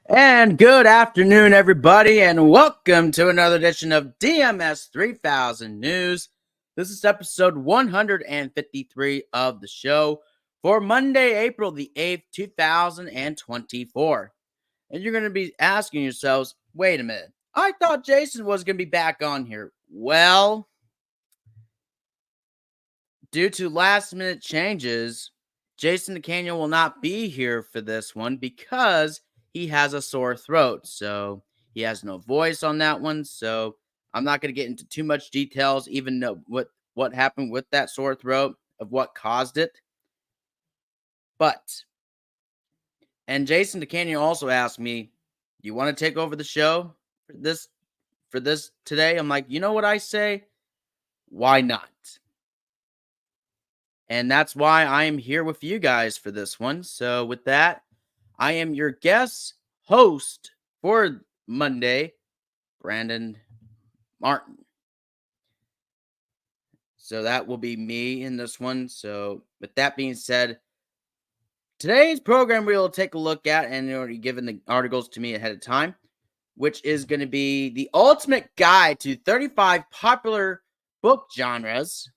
And good afternoon, everybody, and welcome to another edition of DMS 3000 News. This is episode 153 of the show for Monday, April the 8th, 2024. And you're going to be asking yourselves, wait a minute, I thought Jason was going to be back on here. Well, due to last minute changes, Jason DeCanio will not be here for this one because he has a sore throat. So he has no voice on that one. So I'm not going to get into too much details, even know what happened with that sore throat, of what caused it. And Jason DeCanio also asked me, you want to take over the show for this today? I'm like, you know what I say? Why not? And that's why I am here with you guys for this one. So with that, I am your guest host for Monday, Brandon Martin. So that will be me in this one. So with that being said, today's program we will take a look at, and you already given the articles to me ahead of time, which is going to be the ultimate guide to 35 popular book genres.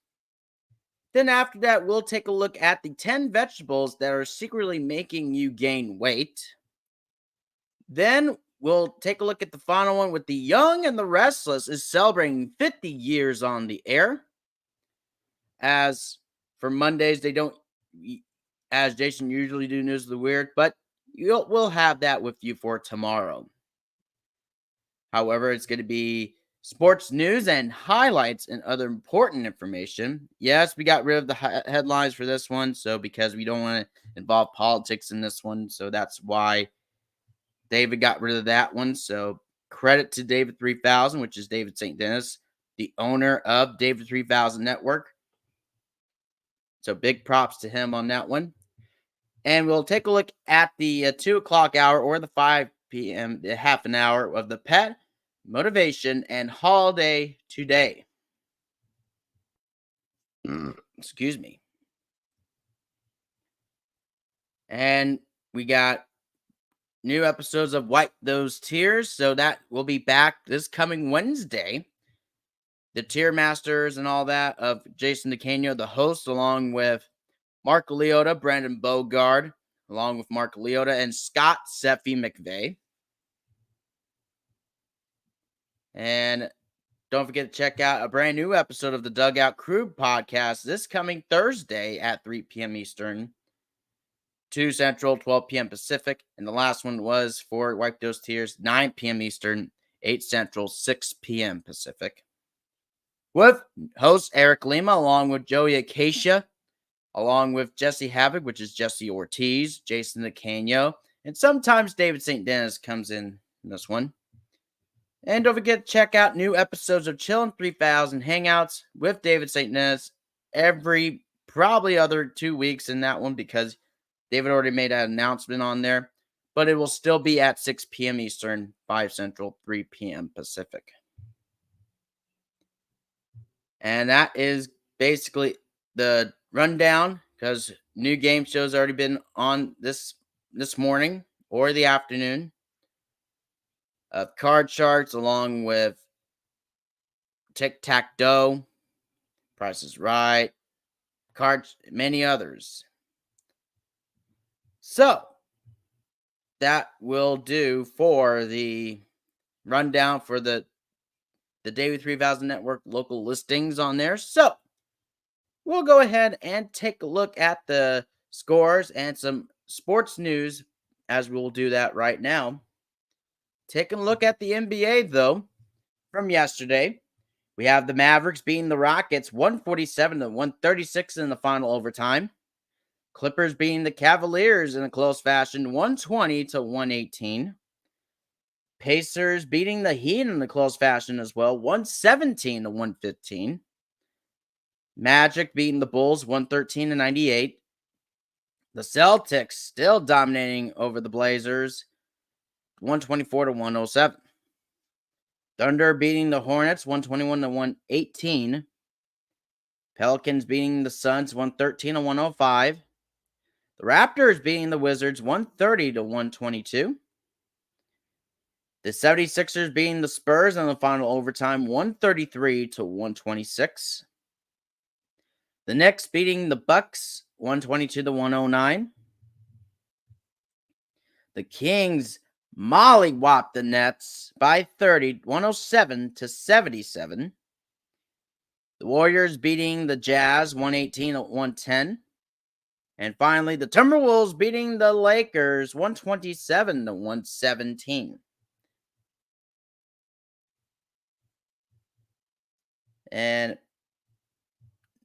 Then after that, we'll take a look at the 10 vegetables that are secretly making you gain weight. Then we'll take a look at the final one with The Young and the Restless is celebrating 50 years on the air. As for Mondays, they don't, as Jason usually do, News of the Weird, but we'll have that with you for tomorrow. However, it's going to be sports news and highlights and other important information. Yes, we got rid of the headlines for this one, so because we don't want to involve politics in this one, so that's why David got rid of that one. So credit to David 3000, which is David St. Dennis, the owner of David 3000 Network. So big props to him on that one. And we'll take a look at the 2 o'clock hour or the 5 p.m., half an hour of the pet, motivation, and holiday today. Excuse me. And we got new episodes of Wipe Those Tears. So that will be back this coming Wednesday. The Tier Masters and all that of Jason DeCanio, the host, along with Mark Leota, Brandon Bogard, along with Mark Leota, and Scott Seffi McVeigh. And don't forget to check out a brand new episode of the Dugout Crew podcast this coming Thursday at 3 p.m. Eastern, 2 Central, 12 p.m. Pacific. And the last one was for Wipe Those Tears, 9 p.m. Eastern, 8 Central, 6 p.m. Pacific. With host Eric Lima, along with Joey Acacia, along with Jesse Havoc, which is Jesse Ortiz, Jason DeCanio, and sometimes David St. Dennis comes in this one. And don't forget to check out new episodes of Chillin' 3000 Hangouts with David St. Dennis every probably other 2 weeks in that one because David already made an announcement on there. But it will still be at 6 p.m. Eastern, 5 Central, 3 p.m. Pacific. And that is basically the rundown because new game shows already been on this morning or the afternoon. Card charts along with Tic-Tac-Dough, Price is Right, cards, many others. So that will do for the rundown for the David 3000 Network local listings on there. So we'll go ahead and take a look at the scores and some sports news as we'll do that right now. Taking a look at the NBA, though, from yesterday, we have the Mavericks beating the Rockets 147-136 in the final overtime. Clippers beating the Cavaliers in a close fashion 120-118. Pacers beating the Heat in a close fashion as well 117-115. Magic beating the Bulls 113-98. The Celtics still dominating over the Blazers 124-107. Thunder beating the Hornets 121-118. Pelicans beating the Suns 113-105. The Raptors beating the Wizards 130 to 122. The 76ers beating the Spurs in the final overtime 133 to 126. The Knicks beating the Bucks 122 to 109. The Kings mollywopped the Nets by 30, 107 to 77. The Warriors beating the Jazz 118 to 110. And finally, the Timberwolves beating the Lakers 127 to 117. And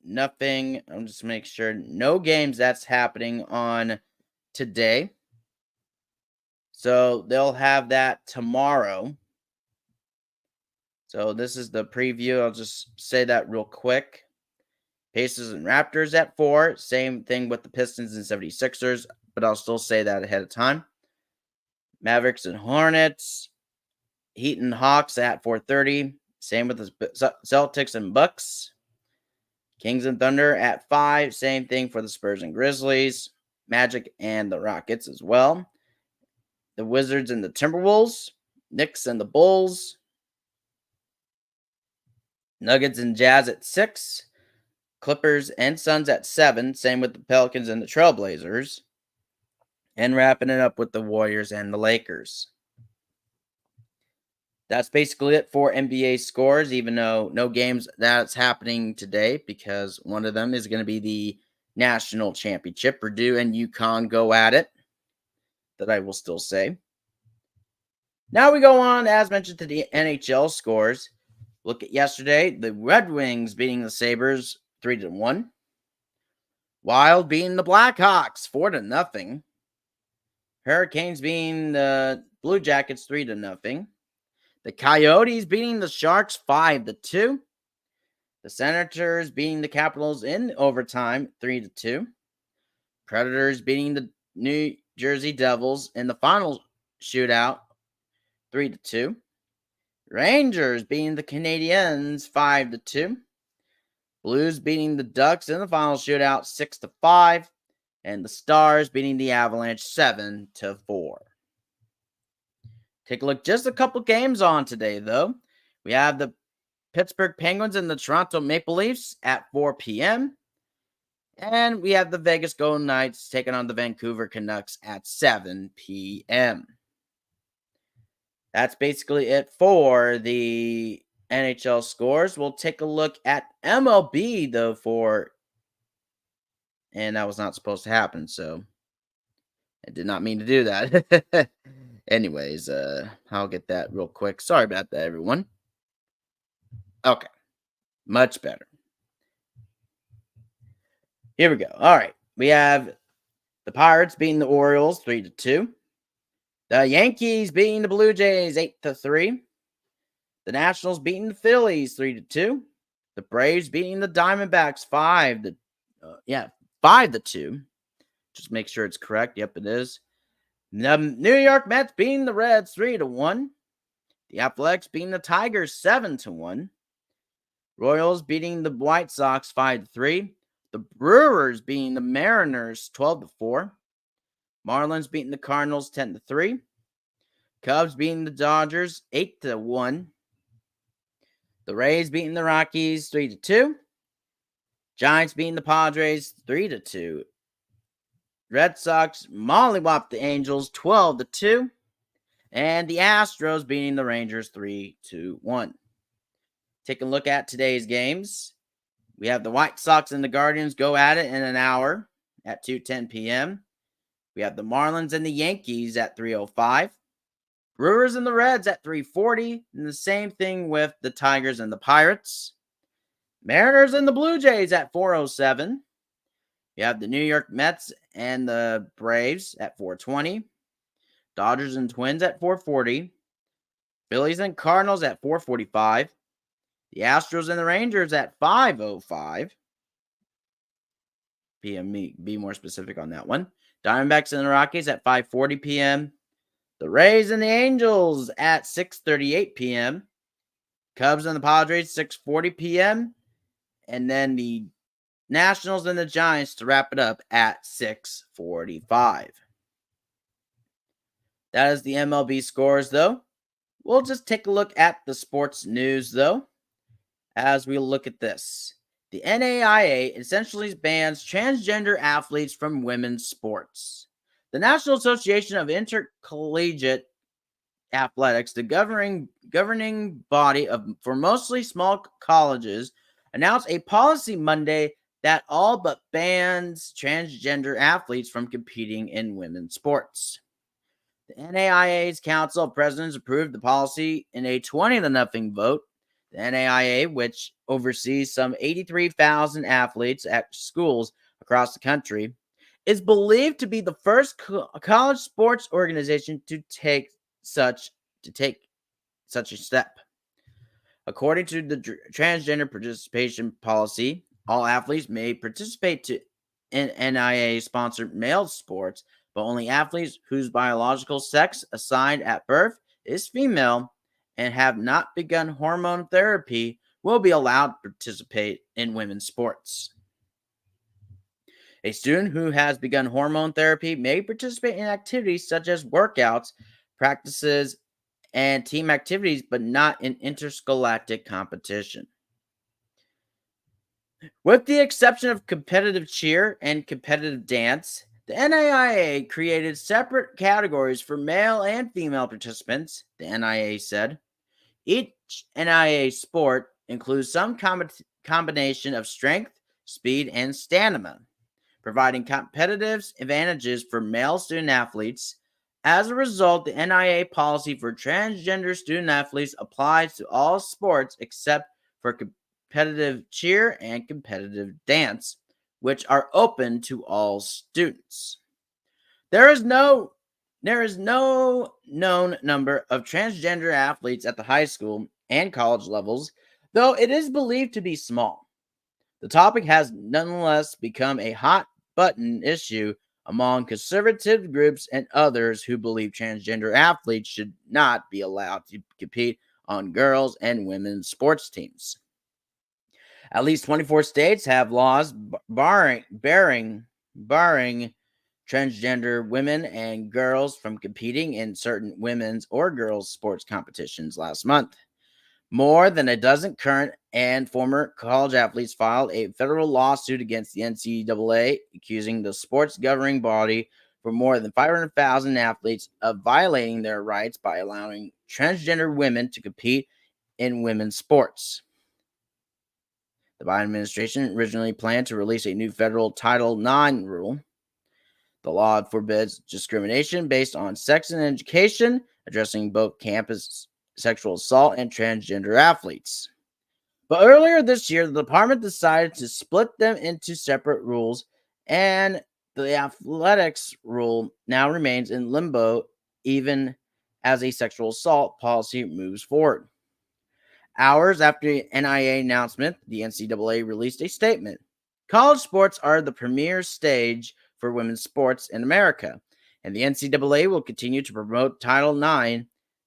nothing, I'm just make sure, no games that's happening on today. So they'll have that tomorrow. So this is the preview. I'll just say that real quick. Pacers and Raptors at 4. Same thing with the Pistons and 76ers, but I'll still say that ahead of time. Mavericks and Hornets. Heat and Hawks at 4:30. Same with the Celtics and Bucks. Kings and Thunder at 5. Same thing for the Spurs and Grizzlies. Magic and the Rockets as well. The Wizards and the Timberwolves. Knicks and the Bulls. Nuggets and Jazz at 6. Clippers and Suns at 7. Same with the Pelicans and the Trailblazers. And wrapping it up with the Warriors and the Lakers. That's basically it for NBA scores, even though no games that's happening today because one of them is going to be the national championship. Purdue and UConn go at it. That I will still say. Now we go on, as mentioned, to the NHL scores. Look at yesterday. The Red Wings beating the Sabres 3-1. Wild beating the Blackhawks 4-0. Hurricanes beating the Blue Jackets 3-0. The Coyotes beating the Sharks 5-2. The Senators beating the Capitals in overtime 3-2. Predators beating the New Jersey Devils in the final shootout 3-2. Rangers beating the Canadiens 5-2. Blues beating the Ducks in the final shootout 6-5. And the Stars beating the Avalanche 7-4. Take a look, just a couple games on today, though. We have the Pittsburgh Penguins and the Toronto Maple Leafs at 4 p.m. And we have the Vegas Golden Knights taking on the Vancouver Canucks at 7 p.m. That's basically it for the NHL scores. We'll take a look at MLB, though, and that was not supposed to happen, so I did not mean to do that. Anyways, I'll get that real quick. Sorry about that, everyone. Okay. Much better. Here we go. All right. We have the Pirates beating the Orioles 3-2. The Yankees beating the Blue Jays 8-3. The Nationals beating the Phillies 3-2. The Braves beating the Diamondbacks 5-2. Just make sure it's correct. Yep, it is. The New York Mets beating the Reds 3-1. The Athletics beating the Tigers 7-1. Royals beating the White Sox 5-3. The Brewers beating the Mariners 12-4. Marlins beating the Cardinals 10-3. Cubs beating the Dodgers 8-1. The Rays beating the Rockies 3-2. Giants beating the Padres 3-2. Red Sox mollywopped the Angels 12-2. And the Astros beating the Rangers 3-1. Take a look at today's games. We have the White Sox and the Guardians go at it in an hour at 2:10 p.m. We have the Marlins and the Yankees at 3:05. Brewers and the Reds at 3:40. And the same thing with the Tigers and the Pirates. Mariners and the Blue Jays at 4:07. You have the New York Mets and the Braves at 4:20. Dodgers and Twins at 4:40. Phillies and Cardinals at 4:45. The Astros and the Rangers at 5:05 p.m. Be more specific on that one. Diamondbacks and the Rockies at 5:40 p.m. The Rays and the Angels at 6:38 p.m. Cubs and the Padres 6:40 p.m. And then the Nationals and the Giants to wrap it up at 6:45. That is the MLB scores, though. We'll just take a look at the sports news, though, as we look at this. The NAIA essentially bans transgender athletes from women's sports. The National Association of Intercollegiate Athletics, the governing body for mostly small colleges, announced a policy Monday that all but bans transgender athletes from competing in women's sports. The NAIA's Council of Presidents approved the policy in a 20-0 vote. The NAIA, which oversees some 83,000 athletes at schools across the country, is believed to be the first college sports organization to take such a step. According to the transgender participation policy, all athletes may participate in NAIA-sponsored male sports, but only athletes whose biological sex assigned at birth is female and have not begun hormone therapy will be allowed to participate in women's sports. A student who has begun hormone therapy may participate in activities such as workouts, practices, and team activities, but not in interscholastic competition. With the exception of competitive cheer and competitive dance, the NAIA created separate categories for male and female participants, the NIA said. Each NIA sport includes some combination of strength, speed, and stamina, providing competitive advantages for male student athletes. As a result, the NIA policy for transgender student athletes applies to all sports except for competitive cheer and competitive dance, which are open to all students. There is no known number of transgender athletes at the high school and college levels, though it is believed to be small. The topic has nonetheless become a hot button issue among conservative groups and others who believe transgender athletes should not be allowed to compete on girls' and women's sports teams. At least 24 states have laws barring transgender women and girls from competing in certain women's or girls' sports competitions last month. More than a dozen current and former college athletes filed a federal lawsuit against the NCAA, accusing the sports governing body for more than 500,000 athletes of violating their rights by allowing transgender women to compete in women's sports. The Biden administration originally planned to release a new federal Title IX rule. The law forbids discrimination based on sex and education, addressing both campus sexual assault and transgender athletes. But earlier this year, the department decided to split them into separate rules, and the athletics rule now remains in limbo even as a sexual assault policy moves forward. Hours after the NIA announcement, the NCAA released a statement. College sports are the premier stage for women's sports in America, and the NCAA will continue to promote Title IX,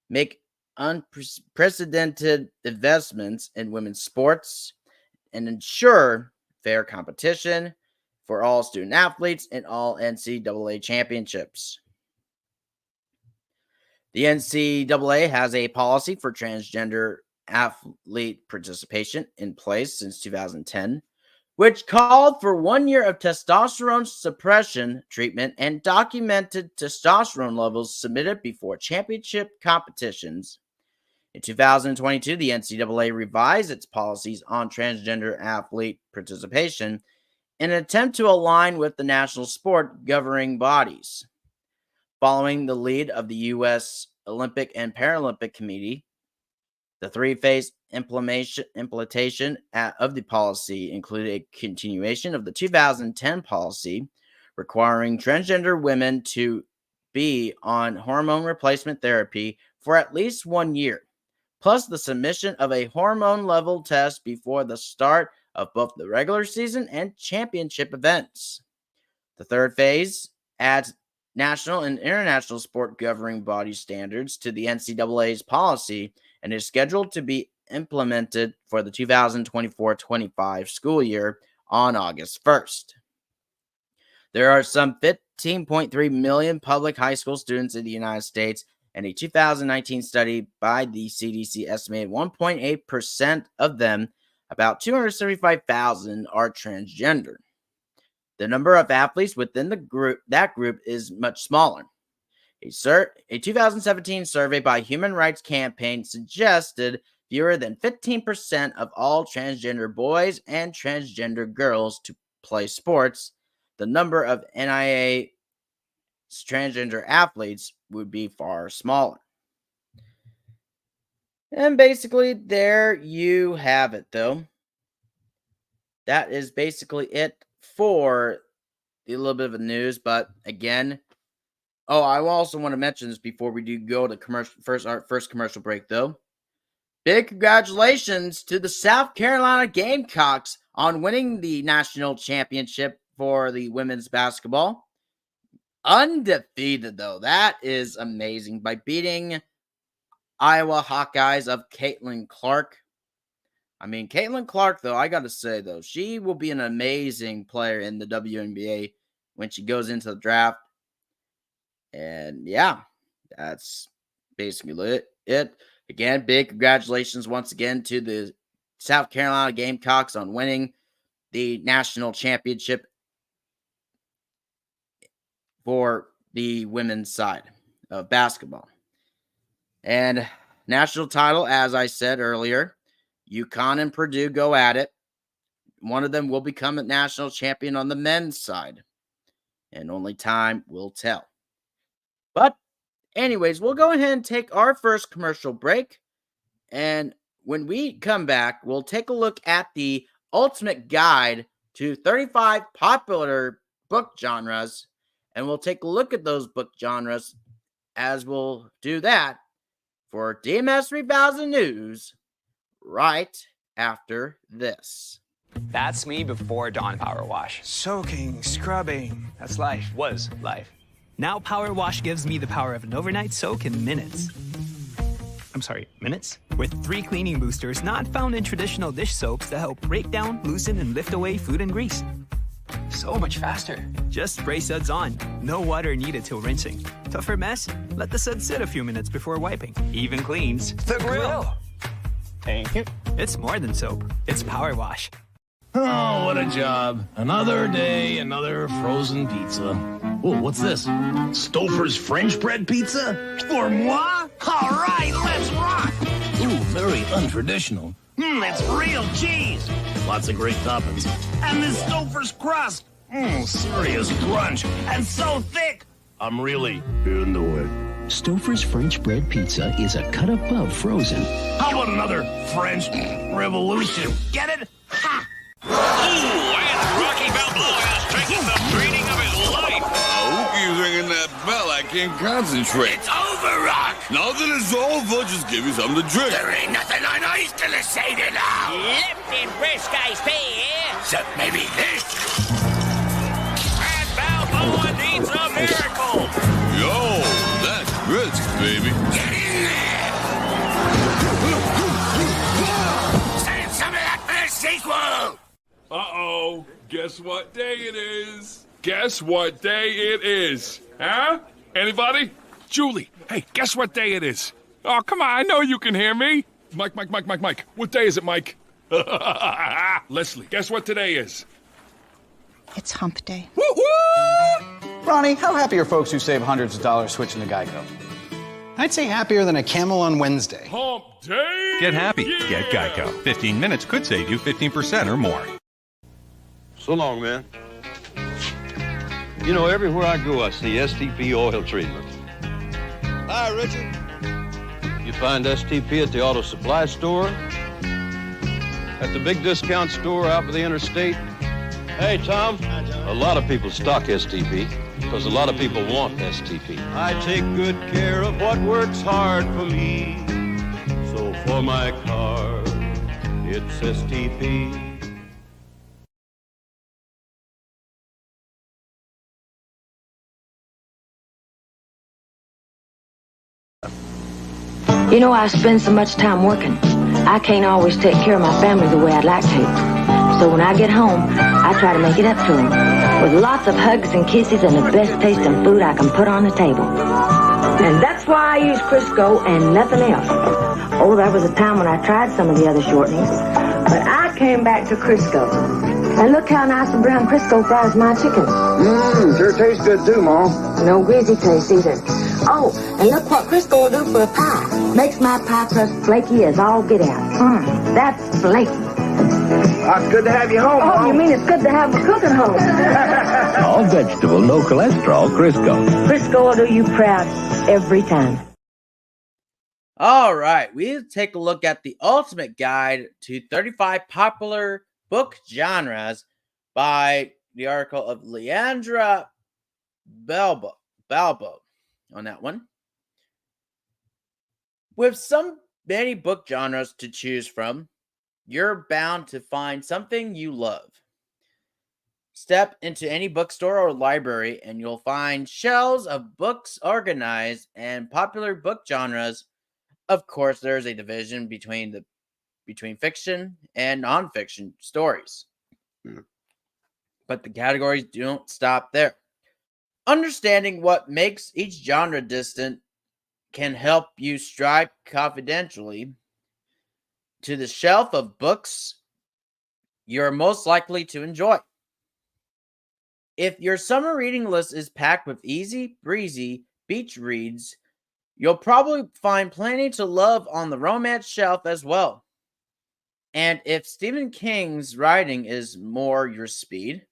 make unprecedented investments in women's sports, and ensure fair competition for all student athletes in all NCAA championships. The NCAA has a policy for transgender athlete participation in place since 2010, which called for 1 year of testosterone suppression treatment and documented testosterone levels submitted before championship competitions. In 2022, the NCAA revised its policies on transgender athlete participation in an attempt to align with the national sport governing bodies. Following the lead of the U.S. Olympic and Paralympic Committee, the three-phase implementation of the policy included a continuation of the 2010 policy requiring transgender women to be on hormone replacement therapy for at least 1 year, plus the submission of a hormone level test before the start of both the regular season and championship events. The third phase adds national and international sport governing body standards to the NCAA's policy and is scheduled to be implemented for the 2024-25 school year on August 1st. There are some 15.3 million public high school students in the United States, and a 2019 study by the CDC estimated 1.8% of them, about 275,000, are transgender. The number of athletes within that group is much smaller. A 2017 survey by Human Rights Campaign suggested fewer than 15% of all transgender boys and transgender girls to play sports. The number of NIA transgender athletes would be far smaller. And basically, there you have it, though. That is basically it for a little bit of the news. But again, I also want to mention this before we do go to our first commercial break, though. Big congratulations to the South Carolina Gamecocks on winning the national championship for the women's basketball. Undefeated, though. That is amazing. By beating Iowa Hawkeyes of Caitlin Clark. I mean, Caitlin Clark, though, I got to say, though, she will be an amazing player in the WNBA when she goes into the draft. And, yeah, that's basically it. Again, big congratulations once again to the South Carolina Gamecocks on winning the national championship for the women's side of basketball. And national title, as I said earlier, UConn and Purdue go at it. One of them will become a national champion on the men's side. And only time will tell. But anyways, we'll go ahead and take our first commercial break. And when we come back, we'll take a look at the ultimate guide to 35 popular book genres. And we'll take a look at those book genres as we'll do that for DMS 3000 News right after this. That's me before Dawn Power Wash. Soaking, scrubbing. That's life. Was life. Now Power Wash gives me the power of an overnight soak in minutes. I'm sorry, minutes? With 3 cleaning boosters not found in traditional dish soaps that help break down, loosen, and lift away food and grease. So much faster. Just spray suds on. No water needed till rinsing. Tougher mess? Let the suds sit a few minutes before wiping. Even cleans The grill. Thank you. It's more than soap. It's Power Wash. Oh, what a job. Another day, another frozen pizza. Oh, what's this? Stouffer's French bread pizza? For moi? All right, let's rock. Ooh, very untraditional. It's real cheese. Lots of great toppings. And this Stouffer's crust. Serious crunch. And so thick. I'm really into it. Stouffer's French bread pizza is a cut above frozen. How about another French Revolution? Get it? Ha! Ooh, and Rocky Balboa is taking the beating of his life. Who keeps ringing that bell? I can't concentrate. It's over, Rock. Now that it's over, just give me something to drink. There ain't nothing on ice gonna save you now. Lifting Briscoe's here. Except maybe this. And Balboa needs a miracle. Yo, that's brisk, baby. Get in there. Send some of that for the sequel. Uh-oh. Guess what day it is? Guess what day it is? Huh? Anybody? Julie, hey, guess what day it is? Oh, come on, I know you can hear me. Mike. What day is it, Mike? Leslie, guess what today is? It's hump day. Woo-hoo! Ronnie, how happy are folks who save hundreds of dollars switching to Geico? I'd say happier than a camel on Wednesday. Hump day! Get happy. Yeah. Get Geico. 15 minutes could save you 15% or more. So long, man. You know, everywhere I go, I see STP oil treatment. Hi, Richard. You find STP at the auto supply store, at the big discount store out by the interstate. Hey, Tom. A lot of people stock STP because a lot of people want STP. I take good care of what works hard for me. So for my car, it's STP. You know, I spend so much time working. I can't always take care of my family the way I'd like to. So when I get home, I try to make it up to him. With lots of hugs and kisses and the best tasting food I can put on the table. And that's why I use Crisco and nothing else. Oh, there was a time when I tried some of the other shortenings, but I came back to Crisco. And look how nice the brown Crisco fries my chicken. Sure tastes good too, Ma. No greasy taste either. Oh, and look what Crisco will do for a pie. Makes my pie crust flaky as all get out. That's flaky. It's good to have you home, Oh, you mean it's good to have a cooking home? All vegetable, no cholesterol, Crisco. Crisco will do you proud every time. All right, we take a look at the ultimate guide to 35 popular book genres by the article of Leandra Balbo on that one. With many book genres to choose from, you're bound to find something you love. Step into any bookstore or library and you'll find shelves of books organized and popular book genres. Of course, there's a division between fiction and nonfiction stories. But the categories don't stop there. Understanding what makes each genre distinct can help you strike confidentially to the shelf of books you're most likely to enjoy. If your summer reading list is packed with easy, breezy beach reads, you'll probably find plenty to love on the romance shelf as well. And if Stephen King's writing is more your speed,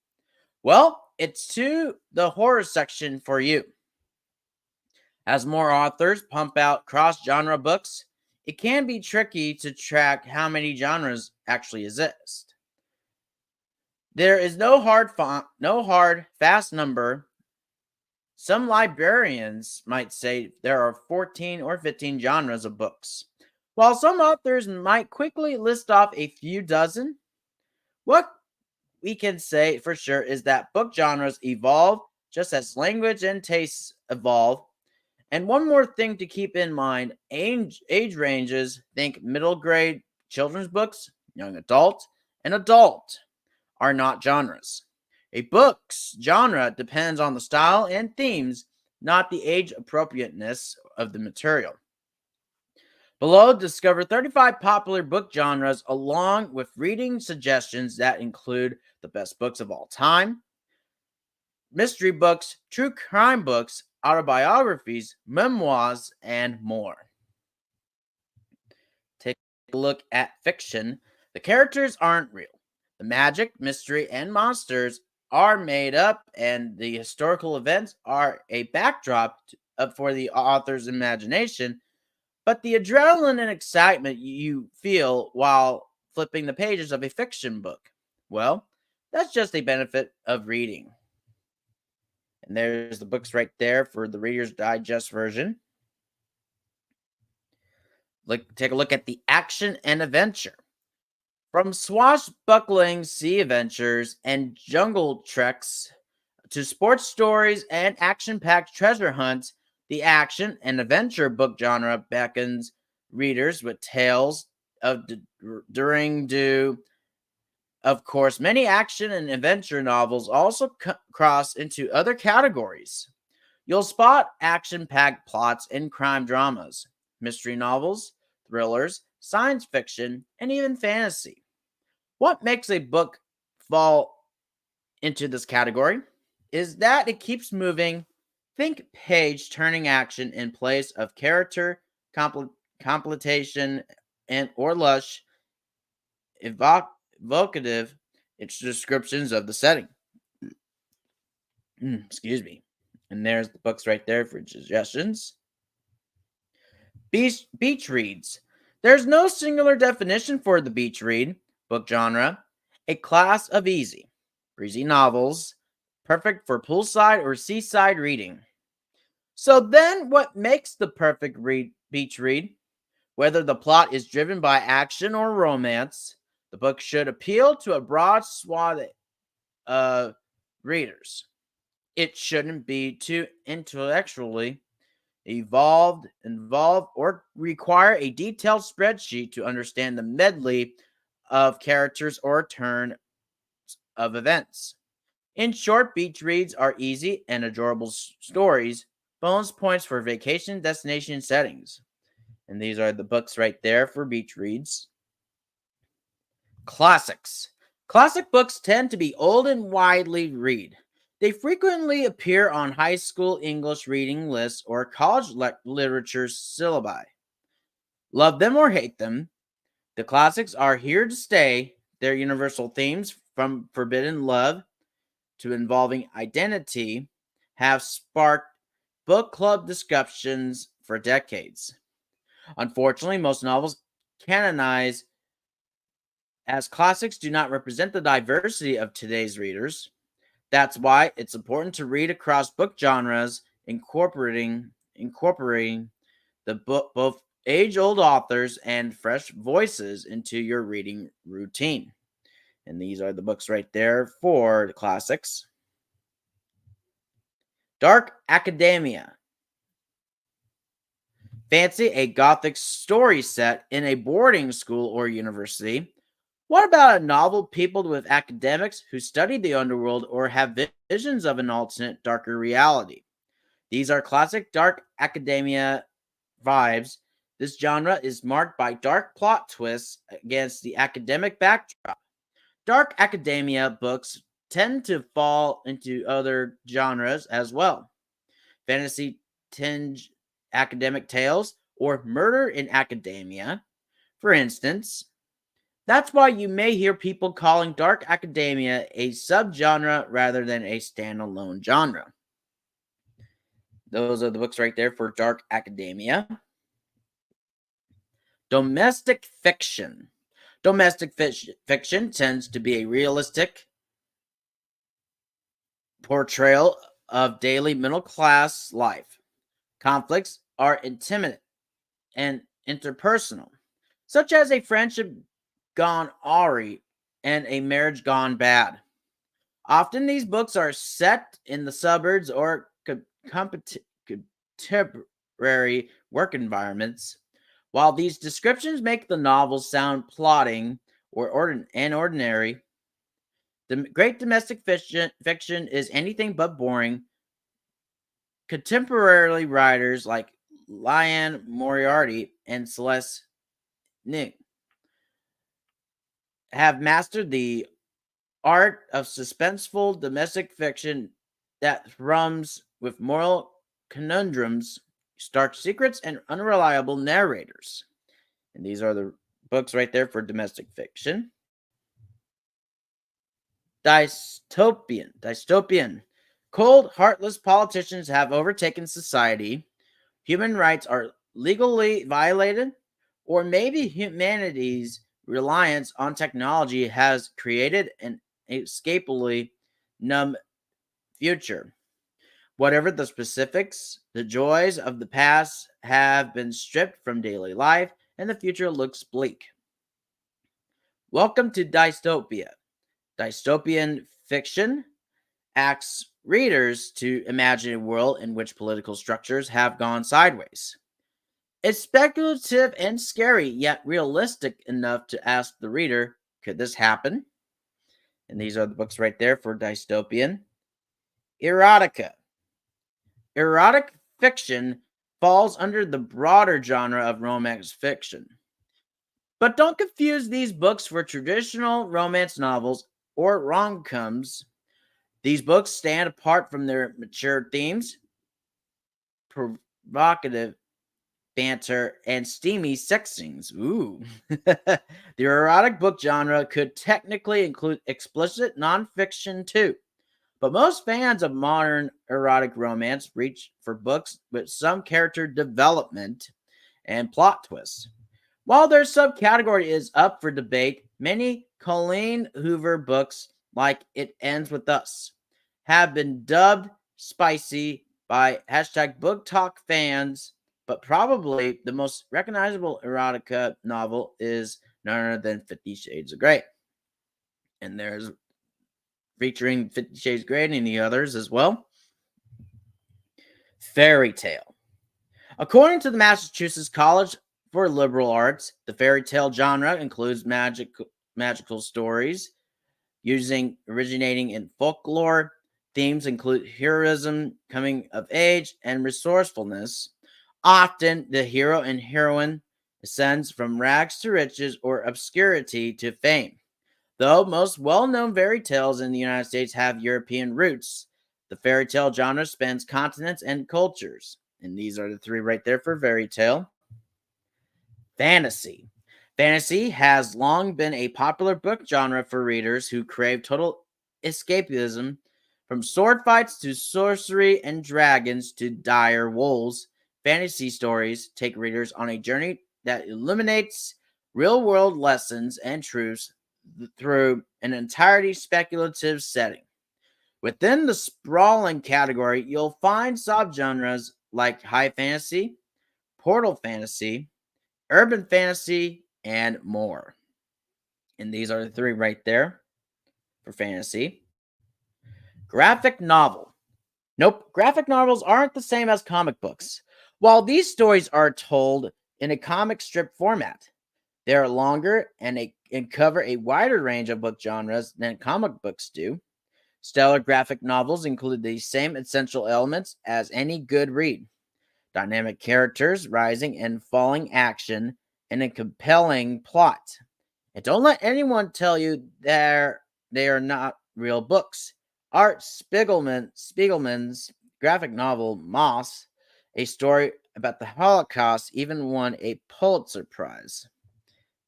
well, it's to the horror section for you. As more authors pump out cross-genre books, it can be tricky to track how many genres actually exist. There is no hard, fast number. Some librarians might say there are 14 or 15 genres of books, while some authors might quickly list off a few dozen. What we can say for sure is that book genres evolve just as language and tastes evolve. And one more thing to keep in mind, age ranges, think middle grade children's books, young adult, and adult are not genres. A book's genre depends on the style and themes, not the age appropriateness of the material. Below, discover 35 popular book genres along with reading suggestions that include the best books of all time, mystery books, true crime books, autobiographies, memoirs, and more. Take a look at fiction. The characters aren't real. The magic, mystery, and monsters are made up, and the historical events are a backdrop for the author's imagination. But the adrenaline and excitement you feel while flipping the pages of a fiction book, well, that's just a benefit of reading. And there's the books right there for the Reader's Digest version. Take a look at the action and adventure. From swashbuckling sea adventures and jungle treks to sports stories and action-packed treasure hunts, the action and adventure book genre beckons readers with tales of during do. Of course, many action and adventure novels also cross into other categories. You'll spot action-packed plots in crime dramas, mystery novels, thrillers, science fiction, and even fantasy. What makes a book fall into this category is that it keeps moving. Think page-turning action in place of character completion and or lush, evocative descriptions of the setting. Excuse me. And there's the books right there for suggestions. Beach reads. There's no singular definition for the beach read book genre. A class of easy, breezy novels, perfect for poolside or seaside reading. So then what makes the perfect beach read? Whether the plot is driven by action or romance, the book should appeal to a broad swath of readers. It shouldn't be too intellectually involved, or require a detailed spreadsheet to understand the medley of characters or turn of events. In short, beach reads are easy and adorable stories, bonus points for vacation destination settings. And these are the books right there for beach reads. Classics. Classic books tend to be old and widely read. They frequently appear on high school English reading lists or college literature syllabi. Love them or hate them, the classics are here to stay. Their universal themes, from forbidden love to involving identity, have sparked book club discussions for decades. Unfortunately, most novels canonized as classics do not represent the diversity of today's readers. That's why it's important to read across book genres, incorporating the book, both age-old authors and fresh voices into your reading routine. And these are the books right there for the classics. Dark Academia. Fancy a gothic story set in a boarding school or university? What about a novel peopled with academics who study the underworld or have visions of an alternate, darker reality? These are classic dark academia vibes. This genre is marked by dark plot twists against the academic backdrop. Dark academia books tend to fall into other genres as well. Fantasy tinge academic tales or murder in academia, for instance. That's why you may hear people calling dark academia a subgenre rather than a standalone genre. Those are the books right there for dark academia. Domestic fiction. Domestic fiction tends to be a realistic portrayal of daily middle-class life. Conflicts are intimate and interpersonal, such as a friendship gone awry and a marriage gone bad. Often these books are set in the suburbs or contemporary work environments. While these descriptions make the novels sound plotting or ordinary, the great domestic fiction is anything but boring. Contemporary writers like Liane Moriarty and Celeste Ng have mastered the art of suspenseful domestic fiction that thrums with moral conundrums, stark secrets, and unreliable narrators. And these are the books right there for domestic fiction. Dystopian. Cold, heartless politicians have overtaken society. Human rights are legally violated, or maybe humanity's reliance on technology has created an inescapably numb future. Whatever the specifics, the joys of the past have been stripped from daily life, and the future looks bleak. Welcome to Dystopia. Dystopian fiction asks readers to imagine a world in which political structures have gone sideways. It's speculative and scary, yet realistic enough to ask the reader, could this happen? And these are the books right there for dystopian. Erotica. Erotic fiction falls under the broader genre of romance fiction. But don't confuse these books for traditional romance novels or rom-coms. These books stand apart from their mature themes, provocative banter, and steamy sex scenes. Ooh. The erotic book genre could technically include explicit nonfiction too. But most fans of modern erotic romance reach for books with some character development and plot twists. While their subcategory is up for debate, many Colleen Hoover books, like It Ends With Us, have been dubbed spicy by #BookTalk fans, but probably the most recognizable erotica novel is none other than 50 Shades of Grey. And there's featuring 50 Shades of Grey and the others as well. Fairy tale. According to the Massachusetts College for Liberal Arts, the fairy tale genre includes magical stories originating in folklore. Themes include heroism, coming of age, and resourcefulness. Often, the hero and heroine ascends from rags to riches or obscurity to fame. Though most well-known fairy tales in the United States have European roots, the fairy tale genre spans continents and cultures. And these are the three right there for fairy tale. Fantasy. Fantasy has long been a popular book genre for readers who crave total escapism, from sword fights to sorcery and dragons to dire wolves. Fantasy stories take readers on a journey that illuminates real-world lessons and truths through an entirely speculative setting. Within the sprawling category, you'll find subgenres like high fantasy, portal fantasy, urban fantasy, and more. And these are the three right there for fantasy. Graphic novel. Nope, graphic novels aren't the same as comic books. While these stories are told in a comic strip format, they are longer and cover a wider range of book genres than comic books do. Stellar graphic novels include the same essential elements as any good read: dynamic characters, rising and falling action, and a compelling plot. And don't let anyone tell you they are not real books. Art Spiegelman's graphic novel Moss, a story about the Holocaust, even won a Pulitzer Prize.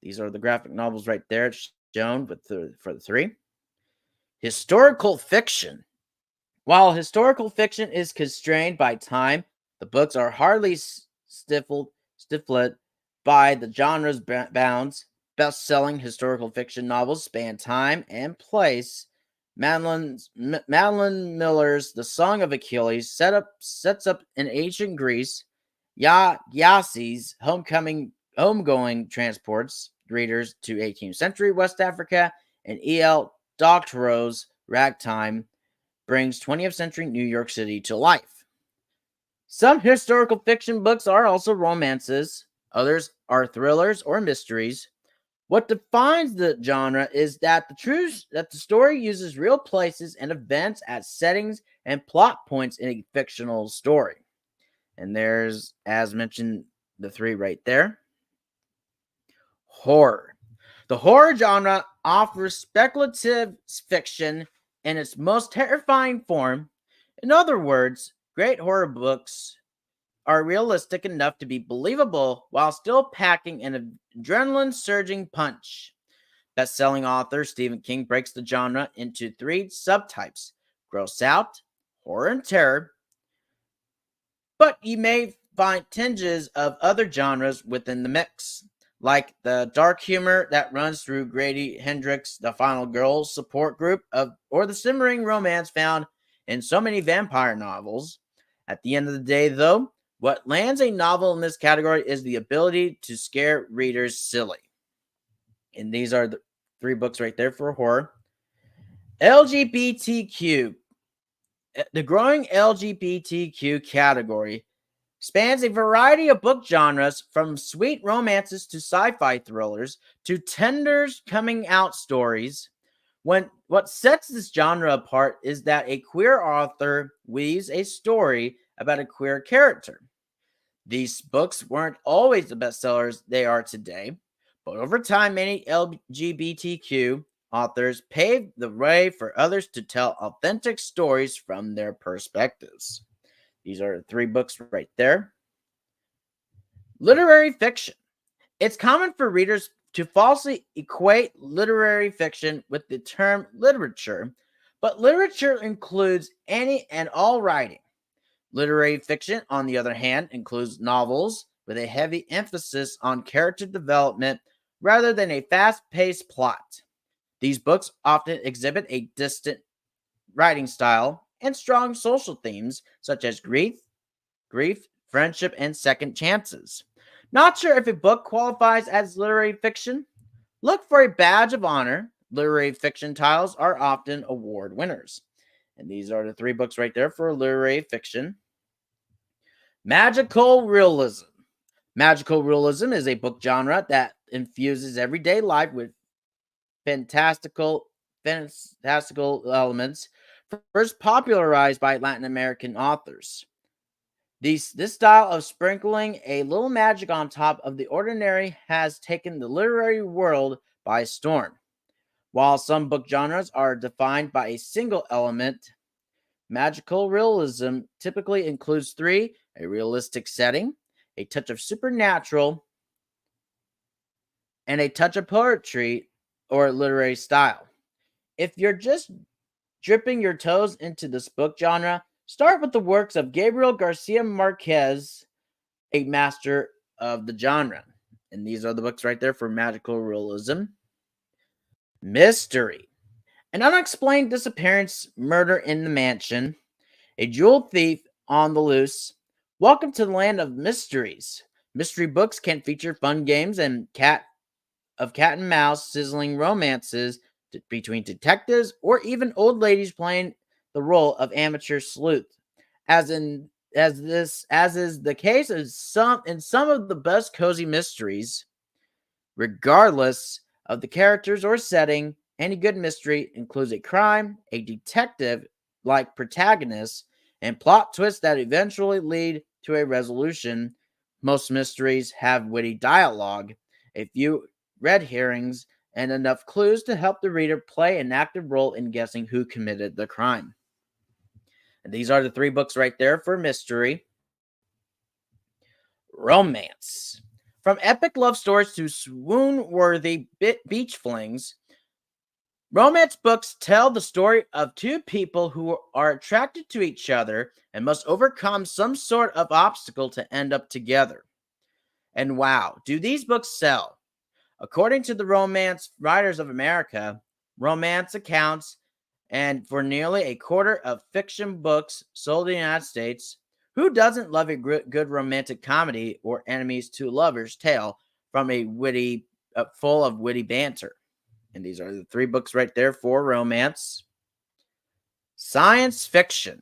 These are the graphic novels right there shown for the three. Historical fiction. While historical fiction is constrained by time, the books are hardly stifled by the genre's bounds. Best-selling historical fiction novels span time and place. Madeline Miller's The Song of Achilles sets up in ancient Greece. Yassi's Homegoing transports readers to 18th century West Africa, and E.L. Doctorow's Ragtime brings 20th century New York City to life. Some historical fiction books are also romances. Others are thrillers or mysteries. What defines the genre is that the story uses real places and events as settings and plot points in a fictional story. And there's, as mentioned, the three right there. Horror. The horror genre offers speculative fiction in its most terrifying form. In other words, great horror books are realistic enough to be believable while still packing an adrenaline-surging punch. Best-selling author Stephen King breaks the genre into three subtypes: gross out, horror, and terror. But you may find tinges of other genres within the mix, like the dark humor that runs through Grady Hendrix' The Final Girls support group, or the simmering romance found in so many vampire novels. At the end of the day, though, what lands a novel in this category is the ability to scare readers silly. And these are the three books right there for horror. LGBTQ. The growing LGBTQ category spans a variety of book genres, from sweet romances to sci-fi thrillers to tender coming-out stories. What sets this genre apart is that a queer author weaves a story about a queer character. These books weren't always the bestsellers they are today, but over time, many LGBTQ authors paved the way for others to tell authentic stories from their perspectives. These are three books right there. Literary fiction. It's common for readers to falsely equate literary fiction with the term literature, but literature includes any and all writing. Literary fiction, on the other hand, includes novels with a heavy emphasis on character development rather than a fast-paced plot. These books often exhibit a distant writing style and strong social themes such as grief, friendship, and second chances. Not sure if a book qualifies as literary fiction? Look for a badge of honor. Literary fiction titles are often award winners. And these are the three books right there for literary fiction. Magical realism. Magical realism is a book genre that infuses everyday life with fantastical fantastical elements, first popularized by Latin American authors. This style of sprinkling a little magic on top of the ordinary has taken the literary world by storm. While some book genres are defined by a single element, magical realism typically includes three: a realistic setting, a touch of supernatural, and a touch of poetry or literary style. If you're just dipping your toes into this book genre, start with the works of Gabriel Garcia Marquez, a master of the genre. And these are the books right there for magical realism. Mystery. An unexplained disappearance, murder in the mansion, a jewel thief on the loose. Welcome to the land of mysteries. Mystery books can feature fun games and cat and mouse sizzling romances between detectives or even old ladies playing the role of amateur sleuth. As is the case in some of the best cozy mysteries, regardless of the characters or setting, any good mystery includes a crime, a detective-like protagonist, and plot twists that eventually lead to a resolution. Most mysteries have witty dialogue, a few red herrings, and enough clues to help the reader play an active role in guessing who committed the crime. And these are the three books right there for mystery. Romance. From epic love stories to swoon-worthy beach flings, romance books tell the story of two people who are attracted to each other and must overcome some sort of obstacle to end up together. And wow, do these books sell? According to the Romance Writers of America, romance accounts, and for nearly a quarter of fiction books sold in the United States, who doesn't love a good romantic comedy or enemies to lovers tale from a full of witty banter? And these are the three books right there for romance. Science fiction.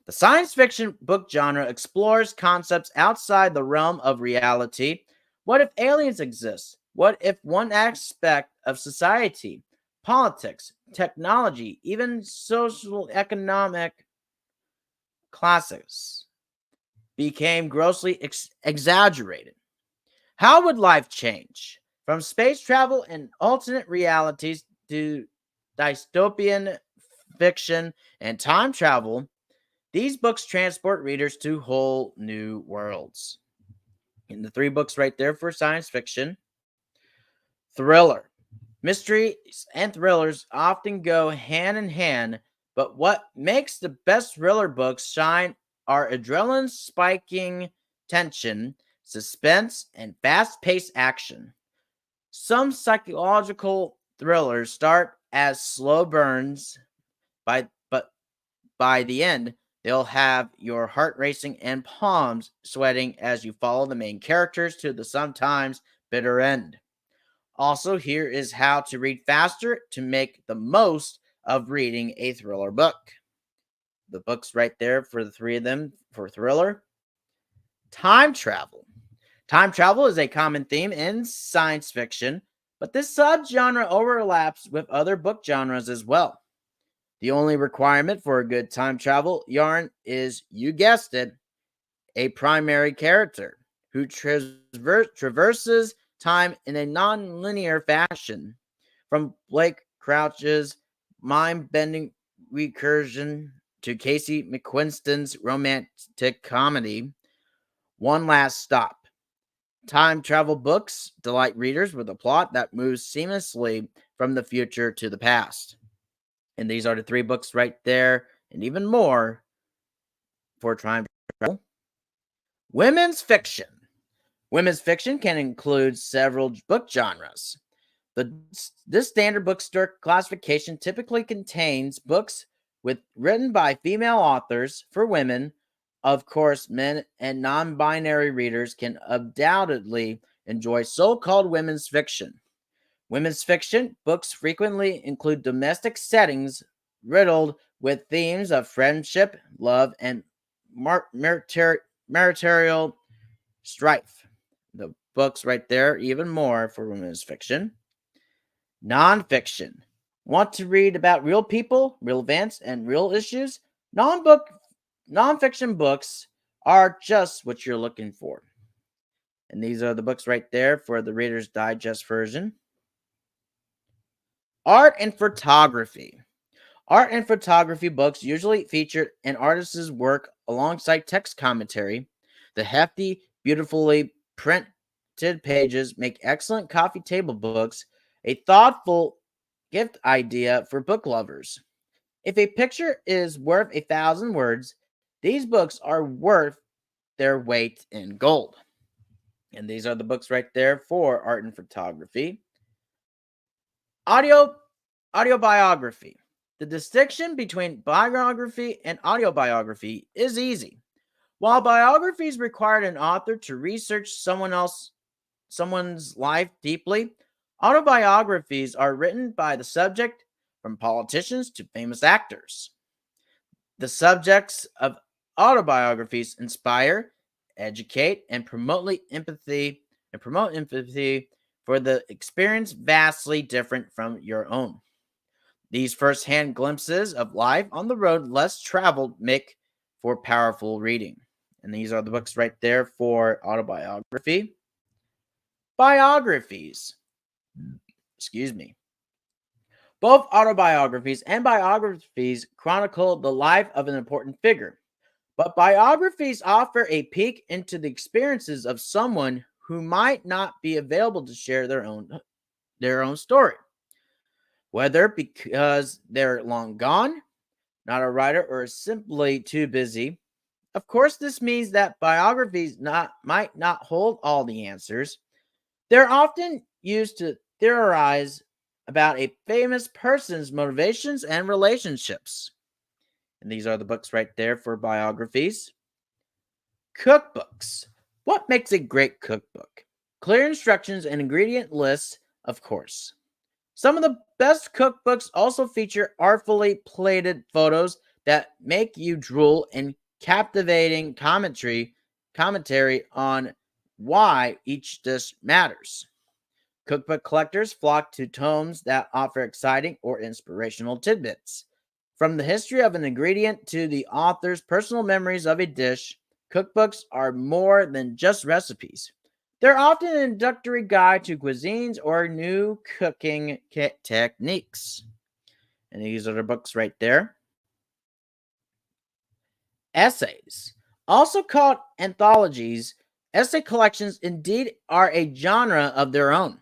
The science fiction book genre explores concepts outside the realm of reality. What if aliens exist? What if one aspect of society, politics, technology, even social economic classes became grossly exaggerated? How would life change? From space travel and alternate realities to dystopian fiction and time travel, these books transport readers to whole new worlds. In the three books right there for science fiction. Thriller. Mysteries and thrillers often go hand in hand, but what makes the best thriller books shine are adrenaline-spiking tension, suspense, and fast-paced action. Some psychological thrillers start as slow burns, but by the end, they'll have your heart racing and palms sweating as you follow the main characters to the sometimes bitter end. Also, here is how to read faster to make the most of reading a thriller book. The books right there for the three of them for thriller. Time travel. Time travel is a common theme in science fiction, but this subgenre overlaps with other book genres as well. The only requirement for a good time travel yarn is, you guessed it, a primary character who traverses time in a non-linear fashion. From Blake Crouch's mind-bending recursion to Casey McQuiston's romantic comedy, One Last Stop. Time travel books delight readers with a plot that moves seamlessly from the future to the past. And these are the three books right there, and even more for time travel. Women's fiction. Women's fiction can include several book genres. This standard bookstore classification typically contains books written by female authors for women. Of course, men and non-binary readers can undoubtedly enjoy so-called women's fiction. Women's fiction books frequently include domestic settings riddled with themes of friendship, love, and marital strife. The books right there, even more for women's fiction. Nonfiction. Want to read about real people, real events, and real issues? Nonfiction books are just what you're looking for. And these are the books right there for the Reader's Digest version. Art and photography. Art and photography books usually feature an artist's work alongside text commentary. The hefty, beautifully printed pages make excellent coffee table books, a thoughtful gift idea for book lovers. If a picture is worth 1,000 words, these books are worth their weight in gold. And these are the books right there for art and photography. Autobiography. The distinction between biography and autobiography is easy. While biographies require an author to research someone's life deeply, autobiographies are written by the subject, from politicians to famous actors. The subjects of autobiographies inspire, educate, and promote empathy for the experience vastly different from your own. These first-hand glimpses of life on the road less traveled make for powerful reading. And these are the books right there for autobiography. Biographies. Both autobiographies and biographies chronicle the life of an important figure. But biographies offer a peek into the experiences of someone who might not be available to share their own story. Whether because they're long gone, not a writer, or simply too busy. Of course, this means that biographies might not hold all the answers. They're often used to theorize about a famous person's motivations and relationships. And these are the books right there for biographies. Cookbooks. What makes a great cookbook? Clear instructions and ingredient lists, of course. Some of the best cookbooks also feature artfully plated photos that make you drool and captivating commentary on why each dish matters. Cookbook collectors flock to tomes that offer exciting or inspirational tidbits. From the history of an ingredient to the author's personal memories of a dish, cookbooks are more than just recipes. They're often an introductory guide to cuisines or new cooking techniques. And these are the books right there. Essays. Also called anthologies, essay collections indeed are a genre of their own.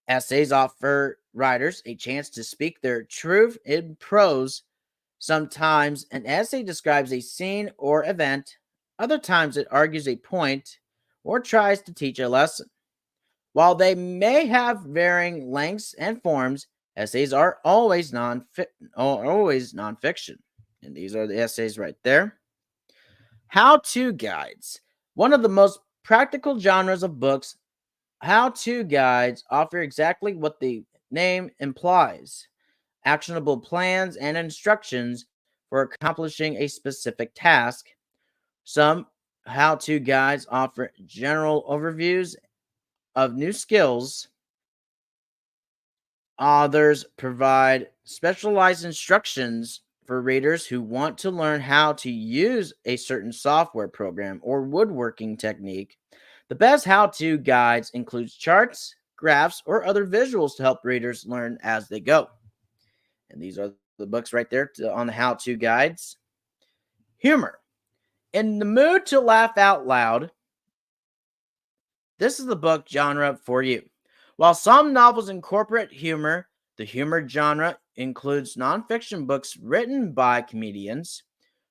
Essays offer writers a chance to speak their truth in prose. Sometimes an essay describes a scene or event. Other times it argues a point or tries to teach a lesson. While they may have varying lengths and forms, essays are always nonfiction. And these are the essays right there. How-to guides. One of the most practical genres of books, how-to guides offer exactly what the name implies: actionable plans and instructions for accomplishing a specific task. Some how-to guides offer general overviews of new skills. Others provide specialized instructions for readers who want to learn how to use a certain software program or woodworking technique. The best how-to guides include charts, graphs, or other visuals to help readers learn as they go. And these are the books right there on the how-to guides. Humor. In the mood to laugh out loud, this is the book genre for you. While some novels incorporate humor, the humor genre includes nonfiction books written by comedians.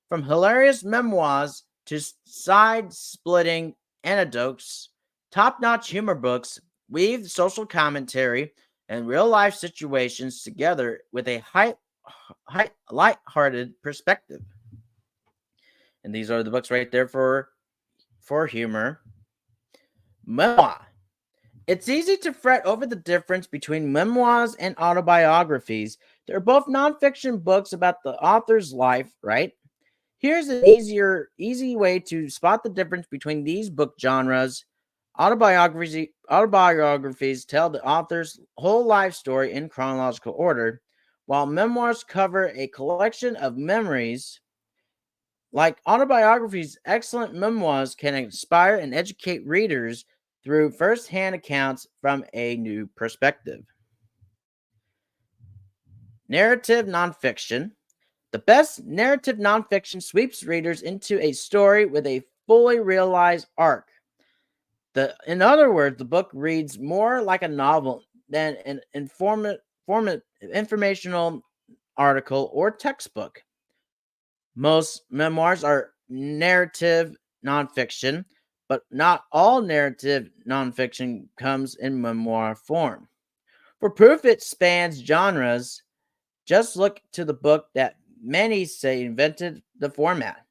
From hilarious memoirs to side-splitting anecdotes, top-notch humor books weave social commentary and real-life situations together with a light-hearted perspective. And these are the books right there for humor. Memoir. It's easy to fret over the difference between memoirs and autobiographies. They're both nonfiction books about the author's life, right? Here's an easy way to spot the difference between these book genres. Autobiographies tell the author's whole life story in chronological order, while memoirs cover a collection of memories. Like autobiographies, excellent memoirs can inspire and educate readers through first-hand accounts from a new perspective. Narrative nonfiction. The best narrative nonfiction sweeps readers into a story with a fully realized arc. In other words, the book reads more like a novel than an informational article or textbook. Most memoirs are narrative nonfiction, but not all narrative nonfiction comes in memoir form. For proof it spans genres, just look to the book that many say invented the format.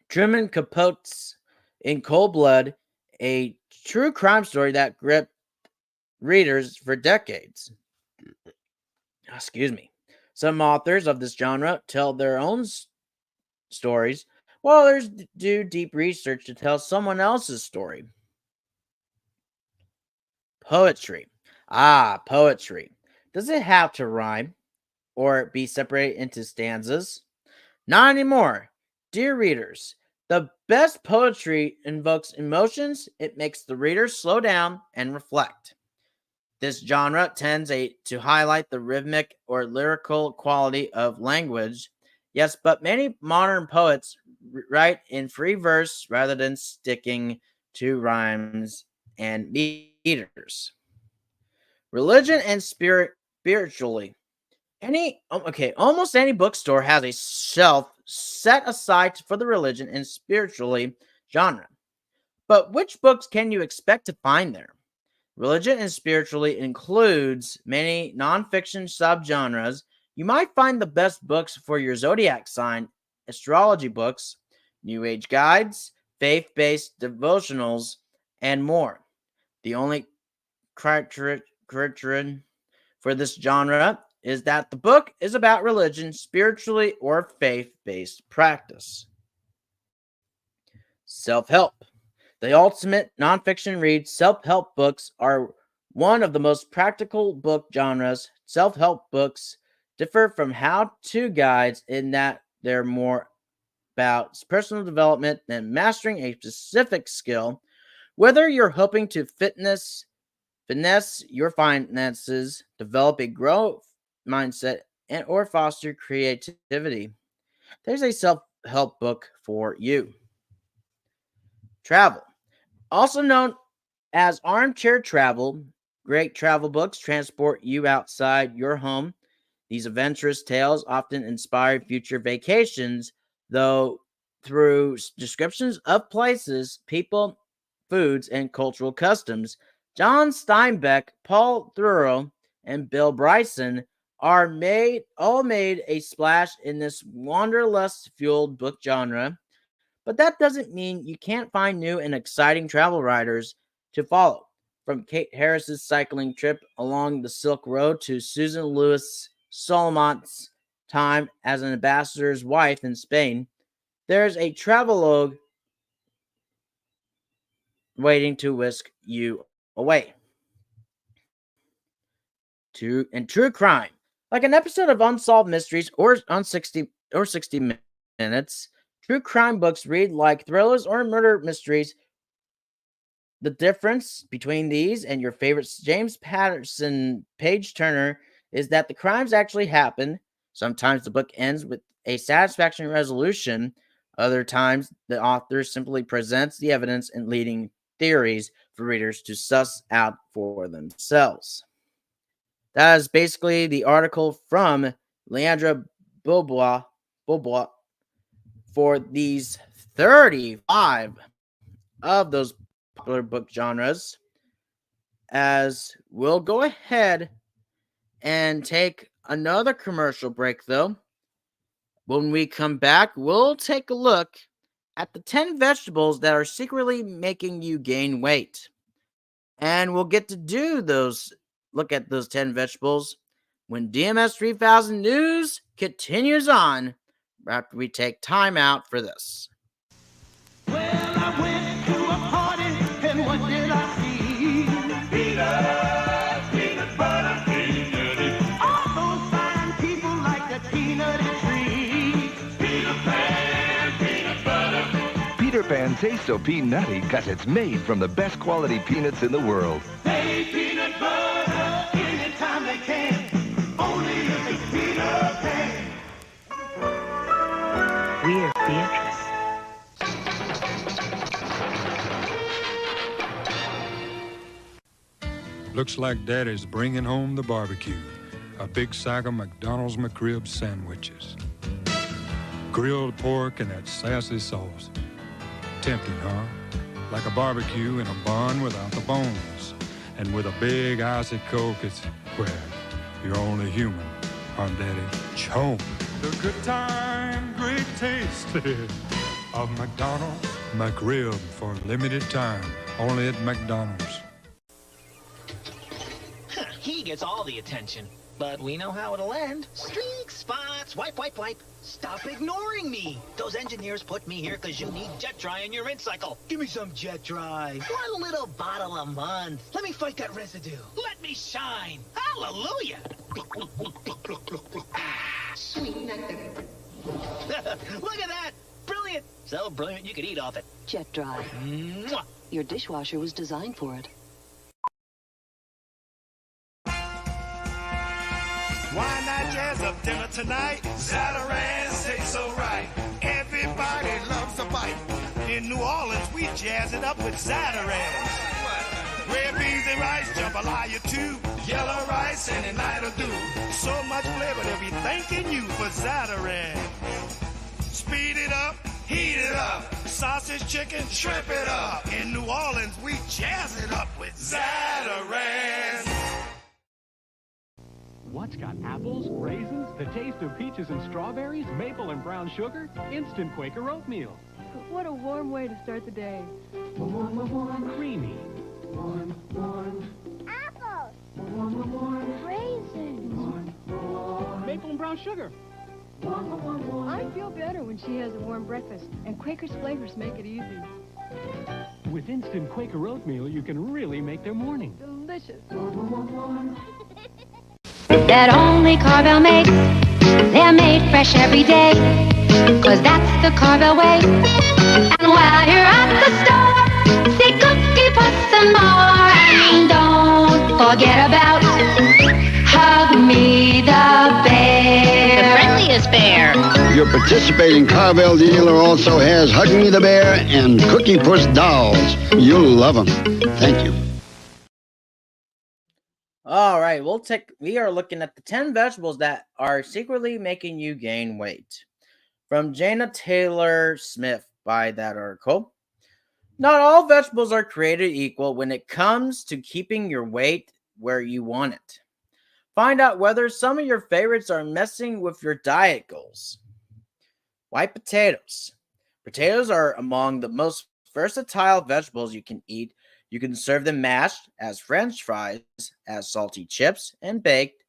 Truman Capote's In Cold Blood, a true crime story that gripped readers for decades. Excuse me. Some authors of this genre tell their own stories, while others do deep research to tell someone else's story. Poetry. Poetry. Does it have to rhyme or be separated into stanzas? Not anymore. Dear readers, the best poetry invokes emotions. It makes the reader slow down and reflect. This genre tends to highlight the rhythmic or lyrical quality of language. Yes, but many modern poets write in free verse rather than sticking to rhymes and meters. Religion and spiritually. Almost any bookstore has a shelf set aside for the religion and spiritually genre. But which books can you expect to find there? Religion and spiritually includes many nonfiction subgenres. You might find the best books for your zodiac sign, astrology books, New Age guides, faith-based devotionals, and more. The only criterion for this genre is that the book is about religion, spiritually, or faith-based practice. Self-help. The ultimate nonfiction read, self-help books are one of the most practical book genres. Self-help books differ from how-to guides in that they're more about personal development than mastering a specific skill. Whether you're hoping to finesse your finances, develop a growth mindset, or foster creativity, there's a self-help book for you. Travel. Also known as armchair travel, great travel books transport you outside your home. These adventurous tales often inspire future vacations, though through descriptions of places, people, foods, and cultural customs. John Steinbeck, Paul Theroux, and Bill Bryson all made a splash in this wanderlust-fueled book genre. But that doesn't mean you can't find new and exciting travel writers to follow. From Kate Harris's cycling trip along the Silk Road to Susan Lewis Solomon's time as an ambassador's wife in Spain, there's a travelogue waiting to whisk you away. True crime. Like an episode of Unsolved Mysteries or 60 Minutes, true crime books read like thrillers or murder mysteries. The difference between these and your favorite James Patterson page turner is that the crimes actually happen. Sometimes the book ends with a satisfactory resolution. Other times, the author simply presents the evidence and leading theories for readers to suss out for themselves. That is basically the article from Leandra Beaubois for these 35 of those popular book genres. As we'll go ahead and take another commercial break, though. When we come back, we'll take a look at the 10 vegetables that are secretly making you gain weight. And we'll get to look at those 10 vegetables when DMS 3000 News continues on after we take time out for this. Well, I went to a party, and what did I see? Peanut butter, peanut butter. Oh, tastes so peanutty because it's made from the best quality peanuts in the world. Hey, peanut butter, anytime they can. Only use a Peter Pan. We're Beatrice. Looks like Daddy's bringing home the barbecue. A big sack of McDonald's McRib sandwiches. Grilled pork and that sassy sauce. Tempting, huh? Like a barbecue in a barn without the bones. And with a big icy Coke, it's, well, you're only human, huh, Daddy? Chomp. The good time, great taste of McDonald's McRib for a limited time. Only at McDonald's. He gets all the attention, but we know how it'll end. Streak spots, wipe, wipe, wipe. Stop ignoring me. Those engineers put me here because you need jet dry in your rinse cycle. Give me some jet dry. One little bottle a month. Let me fight that residue. Let me shine. Hallelujah. Sweet nectar. Look at that. Brilliant. So brilliant you could eat off it. Jet dry. Mwah. Your dishwasher was designed for it. Why not jazz up dinner tonight? Zatarans taste so right. Everybody loves a bite. In New Orleans, we jazz it up with Zatarans. Red beans and rice, jambalaya too. Yellow rice, any night will do. So much flavor, they'll be thanking you for Zatarans. Speed it up, heat it up. Sausage, chicken, shrimp it up. In New Orleans, we jazz it up with Zatarans. What's got apples, raisins, the taste of peaches and strawberries, maple and brown sugar? Instant Quaker oatmeal. What a warm way to start the day. Warm, creamy. Warm. Apples. Warm. Raisins. Maple and brown sugar. I feel better when she has a warm breakfast, and Quaker's flavors make it easy. With Instant Quaker oatmeal, you can really make their morning. Delicious. That only Carvel makes. They're made fresh every day, 'cause that's the Carvel way. And while you're at the store, see Cookie Puss and more. And don't forget about Hug Me the Bear. The friendliest bear. Your participating Carvel dealer also has Hug Me the Bear and Cookie Puss dolls. You'll love them. Thank you. All right, we are looking at the 10 vegetables that are secretly making you gain weight. From Jana Taylor Smith by that article. Not all vegetables are created equal when it comes to keeping your weight where you want it. Find out whether some of your favorites are messing with your diet goals. White potatoes. Potatoes are among the most versatile vegetables you can eat. You can serve them mashed, as French fries, as salty chips, and baked.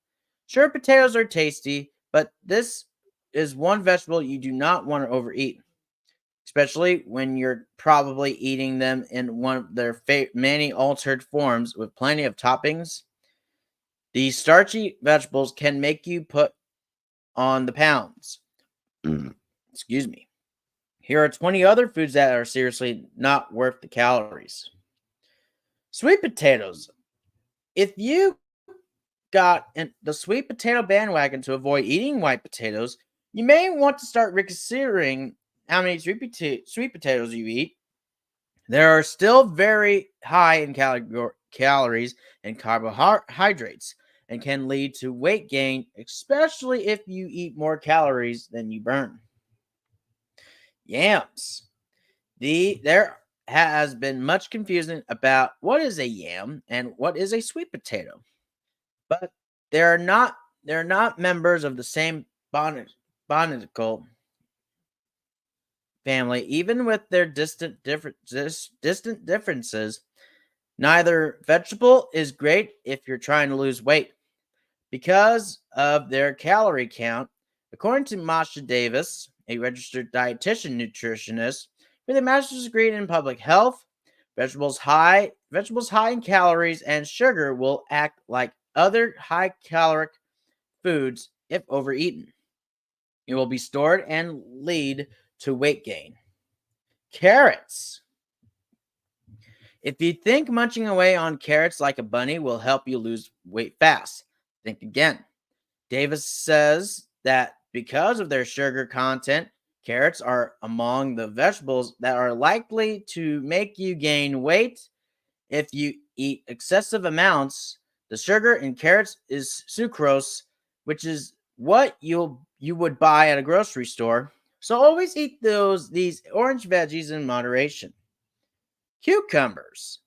Sure, potatoes are tasty, but this is one vegetable you do not want to overeat, especially when you're probably eating them in one of their many altered forms with plenty of toppings. These starchy vegetables can make you put on the pounds. Excuse me. Here are 20 other foods that are seriously not worth the calories. Sweet potatoes. If you got in the sweet potato bandwagon to avoid eating white potatoes, you may want to start reconsidering how many sweet potatoes you eat. They are still very high in calories and carbohydrates and can lead to weight gain, especially if you eat more calories than you burn. Yams. There has been much confusion about what is a yam and what is a sweet potato, but they're not members of the same botanical family. Even with their distant differences, neither vegetable is great if you're trying to lose weight because of their calorie count. According to Masha Davis, a registered dietitian nutritionist with a master's degree in public health, vegetables high in calories and sugar will act like other high caloric foods if overeaten. It will be stored and lead to weight gain. Carrots. If you think munching away on carrots like a bunny will help you lose weight fast, think again. Davis says that because of their sugar content, carrots are among the vegetables that are likely to make you gain weight. If you eat excessive amounts, the sugar in carrots is sucrose, which is what you would buy at a grocery store. So always eat these orange veggies in moderation. Cucumbers.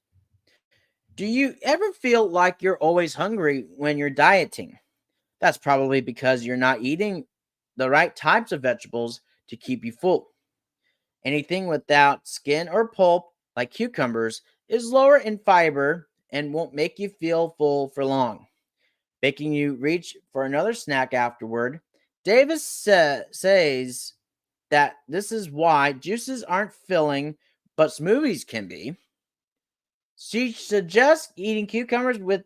Do you ever feel like you're always hungry when you're dieting? That's probably because you're not eating the right types of vegetables to keep you full. Anything without skin or pulp, like cucumbers, is lower in fiber and won't make you feel full for long, making you reach for another snack afterward. Davis says that this is why juices aren't filling, but smoothies can be. She suggests eating cucumbers with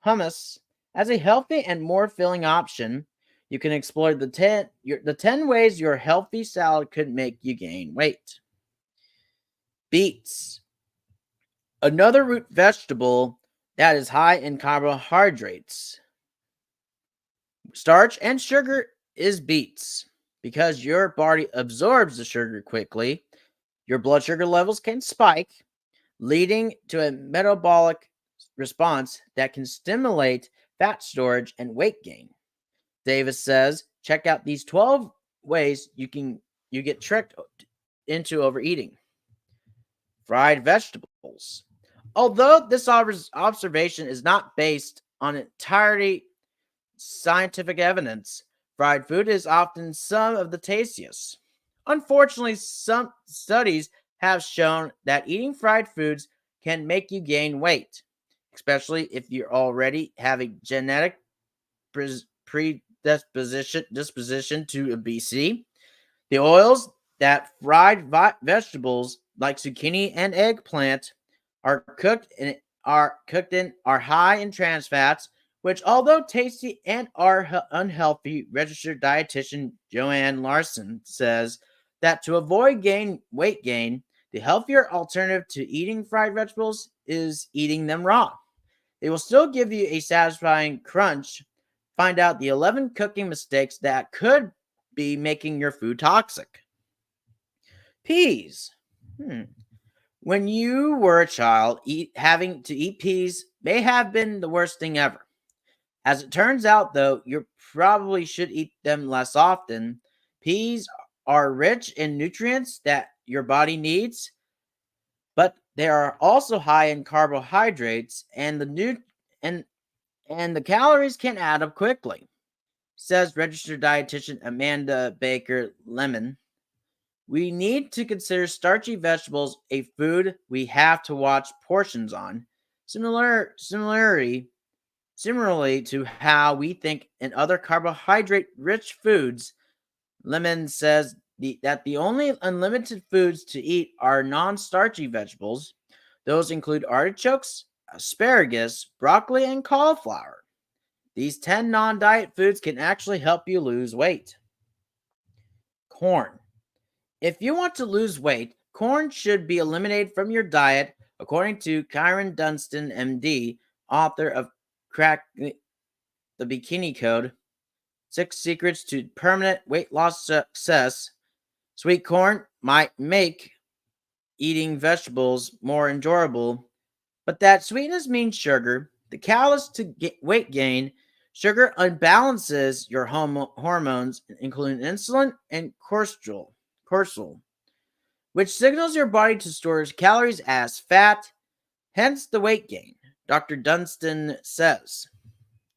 hummus as a healthy and more filling option. You can explore the 10 ways your healthy salad could make you gain weight. Beets. Another root vegetable that is high in carbohydrates, starch, and sugar is beets. Because your body absorbs the sugar quickly, your blood sugar levels can spike, leading to a metabolic response that can stimulate fat storage and weight gain. Davis says, check out these 12 ways you get tricked into overeating. Fried vegetables. Although this observation is not based on entirely scientific evidence, fried food is often some of the tastiest. Unfortunately, some studies have shown that eating fried foods can make you gain weight, especially if you already have a genetic predisposition to obesity. The oils that fried vegetables like zucchini and eggplant are cooked in are high in trans fats, which, although tasty and are unhealthy, registered dietitian Joanne Larson says that to avoid weight gain, the healthier alternative to eating fried vegetables is eating them raw. They will still give you a satisfying crunch. Find out the 11 cooking mistakes that could be making your food toxic. Peas. When you were a child, having to eat peas may have been the worst thing ever. As it turns out, though, you probably should eat them less often. Peas are rich in nutrients that your body needs, but they are also high in carbohydrates, and the calories can add up quickly, says registered dietitian Amanda Baker Lemon. We need to consider starchy vegetables a food we have to watch portions on. Similarly to how we think in other carbohydrate-rich foods, Lemon says that the only unlimited foods to eat are non-starchy vegetables. Those include artichokes, asparagus, broccoli, and cauliflower. These 10 non-diet foods can actually help you lose weight. Corn. If you want to lose weight, corn should be eliminated from your diet, according to Kyron Dunstan, MD, author of Crack the Bikini Code, 6 Secrets to Permanent Weight Loss Success. Sweet corn might make eating vegetables more enjoyable, but that sweetness means sugar. The catalyst to weight gain, sugar unbalances your hormones, including insulin and cortisol, which signals your body to store calories as fat, hence the weight gain, Dr. Dunstan says.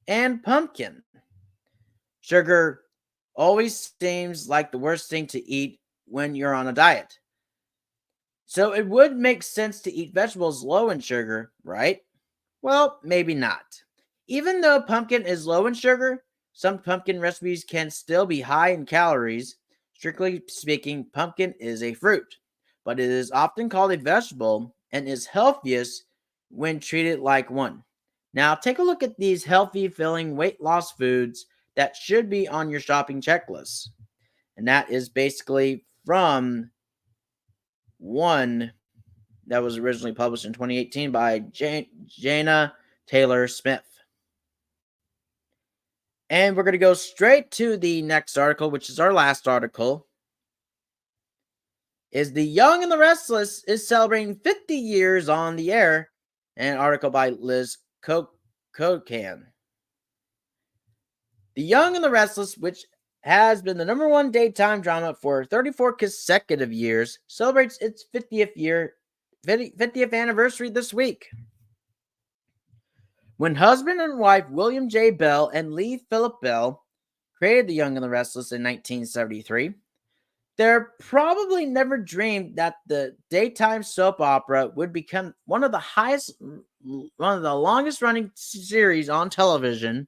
And pumpkin. Sugar always seems like the worst thing to eat when you're on a diet. So it would make sense to eat vegetables low in sugar, right? Well, maybe not. Even though pumpkin is low in sugar, some pumpkin recipes can still be high in calories. Strictly speaking, pumpkin is a fruit, but it is often called a vegetable and is healthiest when treated like one. Now, take a look at these healthy, filling, weight loss foods that should be on your shopping checklist. And that is basically from 1 that was originally published in 2018 by Jana Taylor Smith. And we're going to go straight to the next article, which is our last article. Is The Young and the Restless is celebrating 50 years on the air. An article by Liz Kokan. The Young and the Restless, which has been the #1 daytime drama for 34 consecutive years, celebrates its 50th anniversary this week. When husband and wife William J. Bell and Lee Phillip Bell created The Young and the Restless in 1973, they probably never dreamed that the daytime soap opera would become one of the longest running series on television.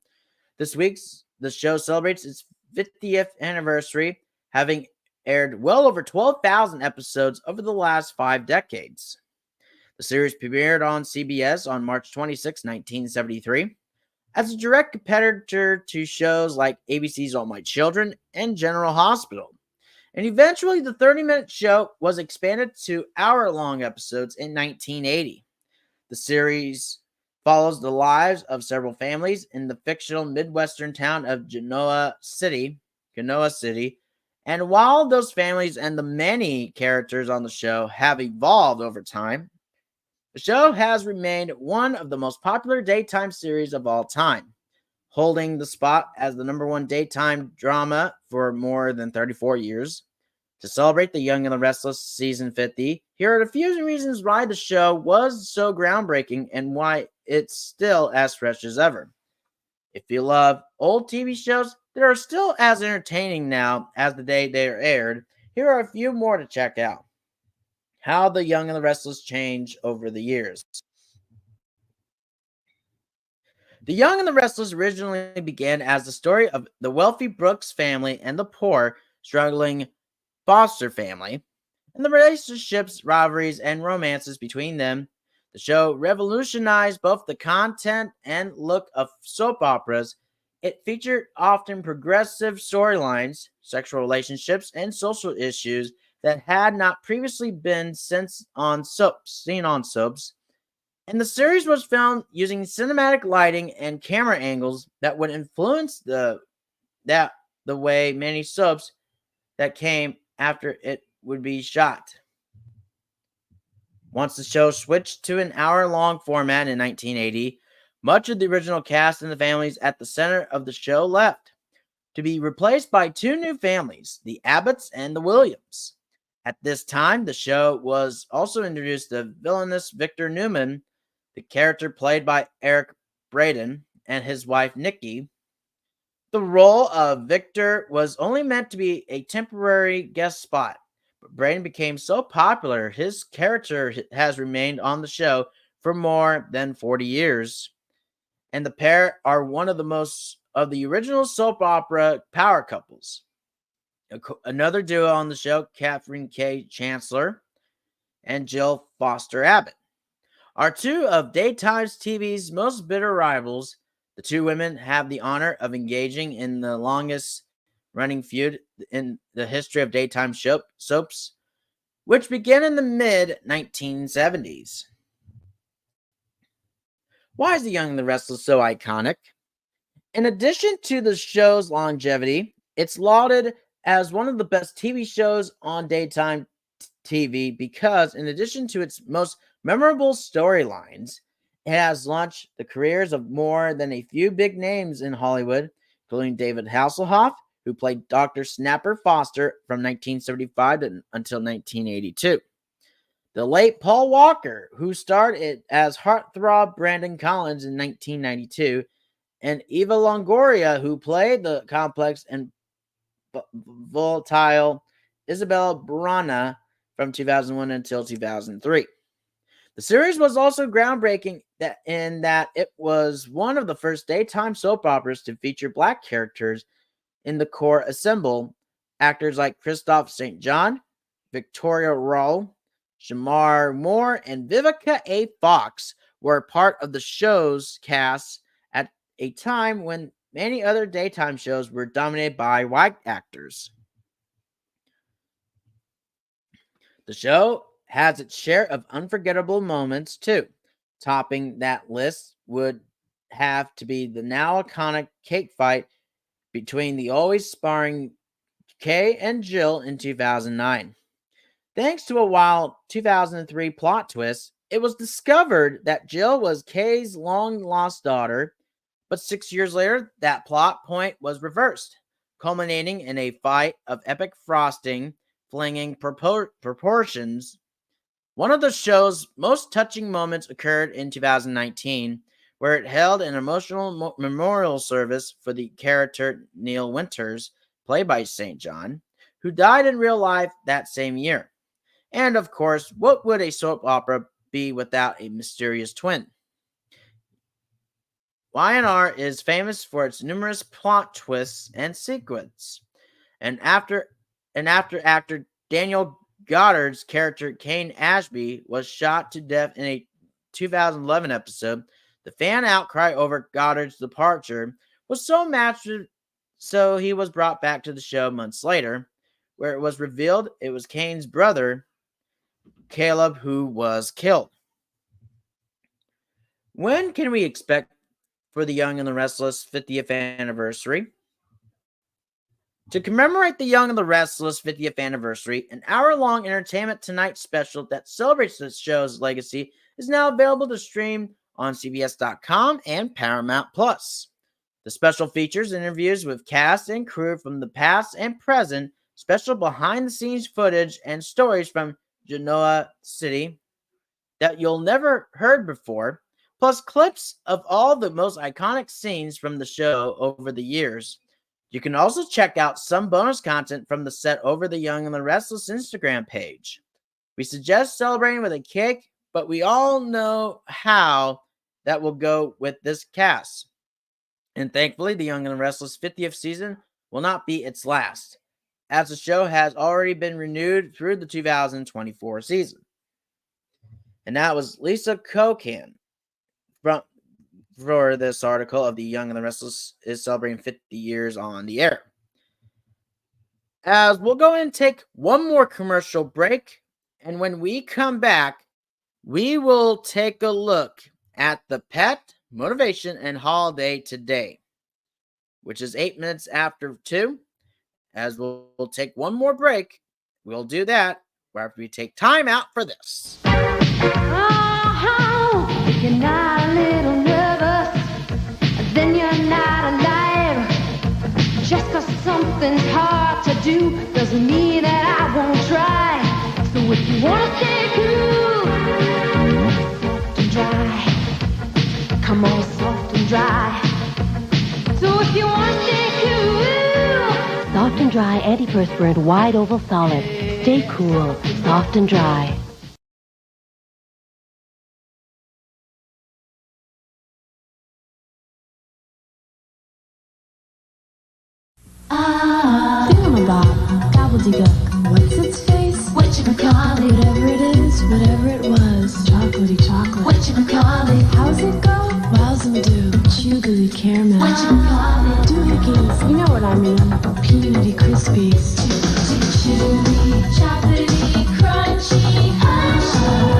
This week, the show celebrates its 50th anniversary, having aired well over 12,000 episodes over the last 5 decades. The series premiered on CBS on March 26, 1973, as a direct competitor to shows like ABC's All My Children and General Hospital. And eventually, the 30-minute show was expanded to hour-long episodes in 1980. The series follows the lives of several families in the fictional Midwestern town of Genoa City. And while those families and the many characters on the show have evolved over time, the show has remained one of the most popular daytime series of all time, holding the spot as the #1 daytime drama for more than 34 years. To celebrate The Young and the Restless season 50, here are a few reasons why the show was so groundbreaking and why it's still as fresh as ever. If you love old TV shows that are still as entertaining now as the day they are aired, here are a few more to check out. How The Young and the Restless changed over the years. The Young and the Restless originally began as the story of the wealthy Brooks family and the poor, struggling Foster family, and the relationships, rivalries, and romances between them. The show revolutionized both the content and look of soap operas. It featured often progressive storylines, sexual relationships, and social issues that had not previously been seen on soaps. And the series was filmed using cinematic lighting and camera angles that would influence the way many soaps that came after it would be shot. Once the show switched to an hour-long format in 1980, much of the original cast and the families at the center of the show left, to be replaced by 2 new families, the Abbotts and the Williams. At this time, the show was also introduced the villainous Victor Newman, the character played by Eric Braeden, and his wife Nikki. The role of Victor was only meant to be a temporary guest spot, but Braeden became so popular, his character has remained on the show for more than 40 years. And the pair are one of the original soap opera power couples. Another duo on the show, Catherine K. Chancellor and Jill Foster Abbott, are 2 of daytime TV's most bitter rivals. The 2 women have the honor of engaging in the longest running feud in the history of daytime soaps, which began in the mid-1970s. Why is The Young and the Restless so iconic? In addition to the show's longevity, it's lauded as one of the best TV shows on daytime TV because, in addition to its most memorable storylines, it has launched the careers of more than a few big names in Hollywood, including David Hasselhoff, who played Dr. Snapper Foster from 1975 until 1982. The late Paul Walker, who starred as heartthrob Brandon Collins in 1992, and Eva Longoria, who played the complex and volatile Isabella Brana from 2001 until 2003. The series was also groundbreaking in that it was one of the first daytime soap operas to feature black characters in the core ensemble. Actors like Christoph St. John, Victoria Rowell, Shamar Moore, and Vivica A. Fox were part of the show's cast at a time when many other daytime shows were dominated by white actors. The show has its share of unforgettable moments too. Topping that list would have to be the now iconic cake fight between the always sparring Kay and Jill in 2009. Thanks to a wild 2003 plot twist, it was discovered that Jill was Kay's long-lost daughter, but 6 years later, that plot point was reversed, culminating in a fight of epic frosting, flinging proportions. One of the show's most touching moments occurred in 2019, where it held an emotional memorial service for the character Neil Winters, played by St. John, who died in real life that same year. And of course, what would a soap opera be without a mysterious twin? Y&R is famous for its numerous plot twists and sequels. And after actor Daniel Goddard's character Kane Ashby was shot to death in a 2011 episode, the fan outcry over Goddard's departure was so massive, so he was brought back to the show months later, where it was revealed it was Kane's brother, Caleb, who was killed. When can we expect for The Young and the Restless 50th anniversary? To commemorate The Young and the Restless 50th anniversary, an hour-long Entertainment Tonight special that celebrates the show's legacy is now available to stream on CBS.com and Paramount+. The special features interviews with cast and crew from the past and present, special behind-the-scenes footage, and stories from Genoa City that you'll never heard before, plus clips of all the most iconic scenes from the show over the years. You can also check out some bonus content from the set over the Young and the Restless Instagram page. We suggest celebrating with a cake, but we all know how that will go with this cast. And thankfully, the Young and the Restless 50th season will not be its last, as the show has already been renewed through the 2024 season. And that was Lisa Kokan for this article of The Young and the Restless is celebrating 50 years on the air. As we'll go and take one more commercial break, and when we come back, we will take a look at the Pet, Motivation, and Holiday today, which is 8 minutes after 2. As we'll take one more break, we'll do that after we take time out for this. Oh, you're not a little nervous, then you're not alive. Just 'cause something's hard to do doesn't mean that I won't try. So if you wanna stay cool, soft and dry. Come on, soft and dry. So if you wanna stay cool, Soft and Dry Antiperspirant Wide Oval Solid. Stay cool, soft and dry. Thingamabob, gobbledygook. What's its face? Whatchamacallit. Whatever it is, whatever it was. Chocolatey chocolate. Whatchamacallit. How's it go? Wowzum do. Chewy caramel. Whatchamacallit. Doohickeys. You know what I mean. Peanutty crispies. Chewy, chocolatey, crunchy.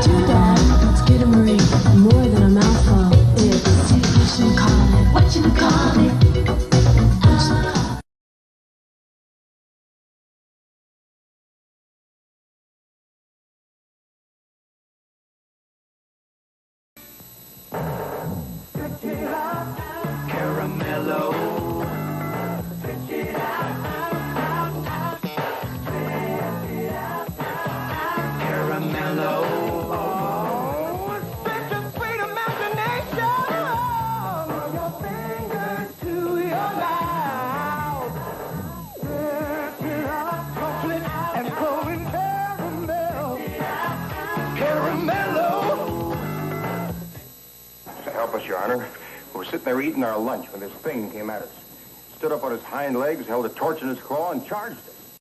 Do that. Let's get a Marie. More than a mouthful. It's whatchamacallit. Whatchamacallit. Help us, Your Honor. We were sitting there eating our lunch when this thing came at us. Stood up on his hind legs, held a torch in his claw, and charged us.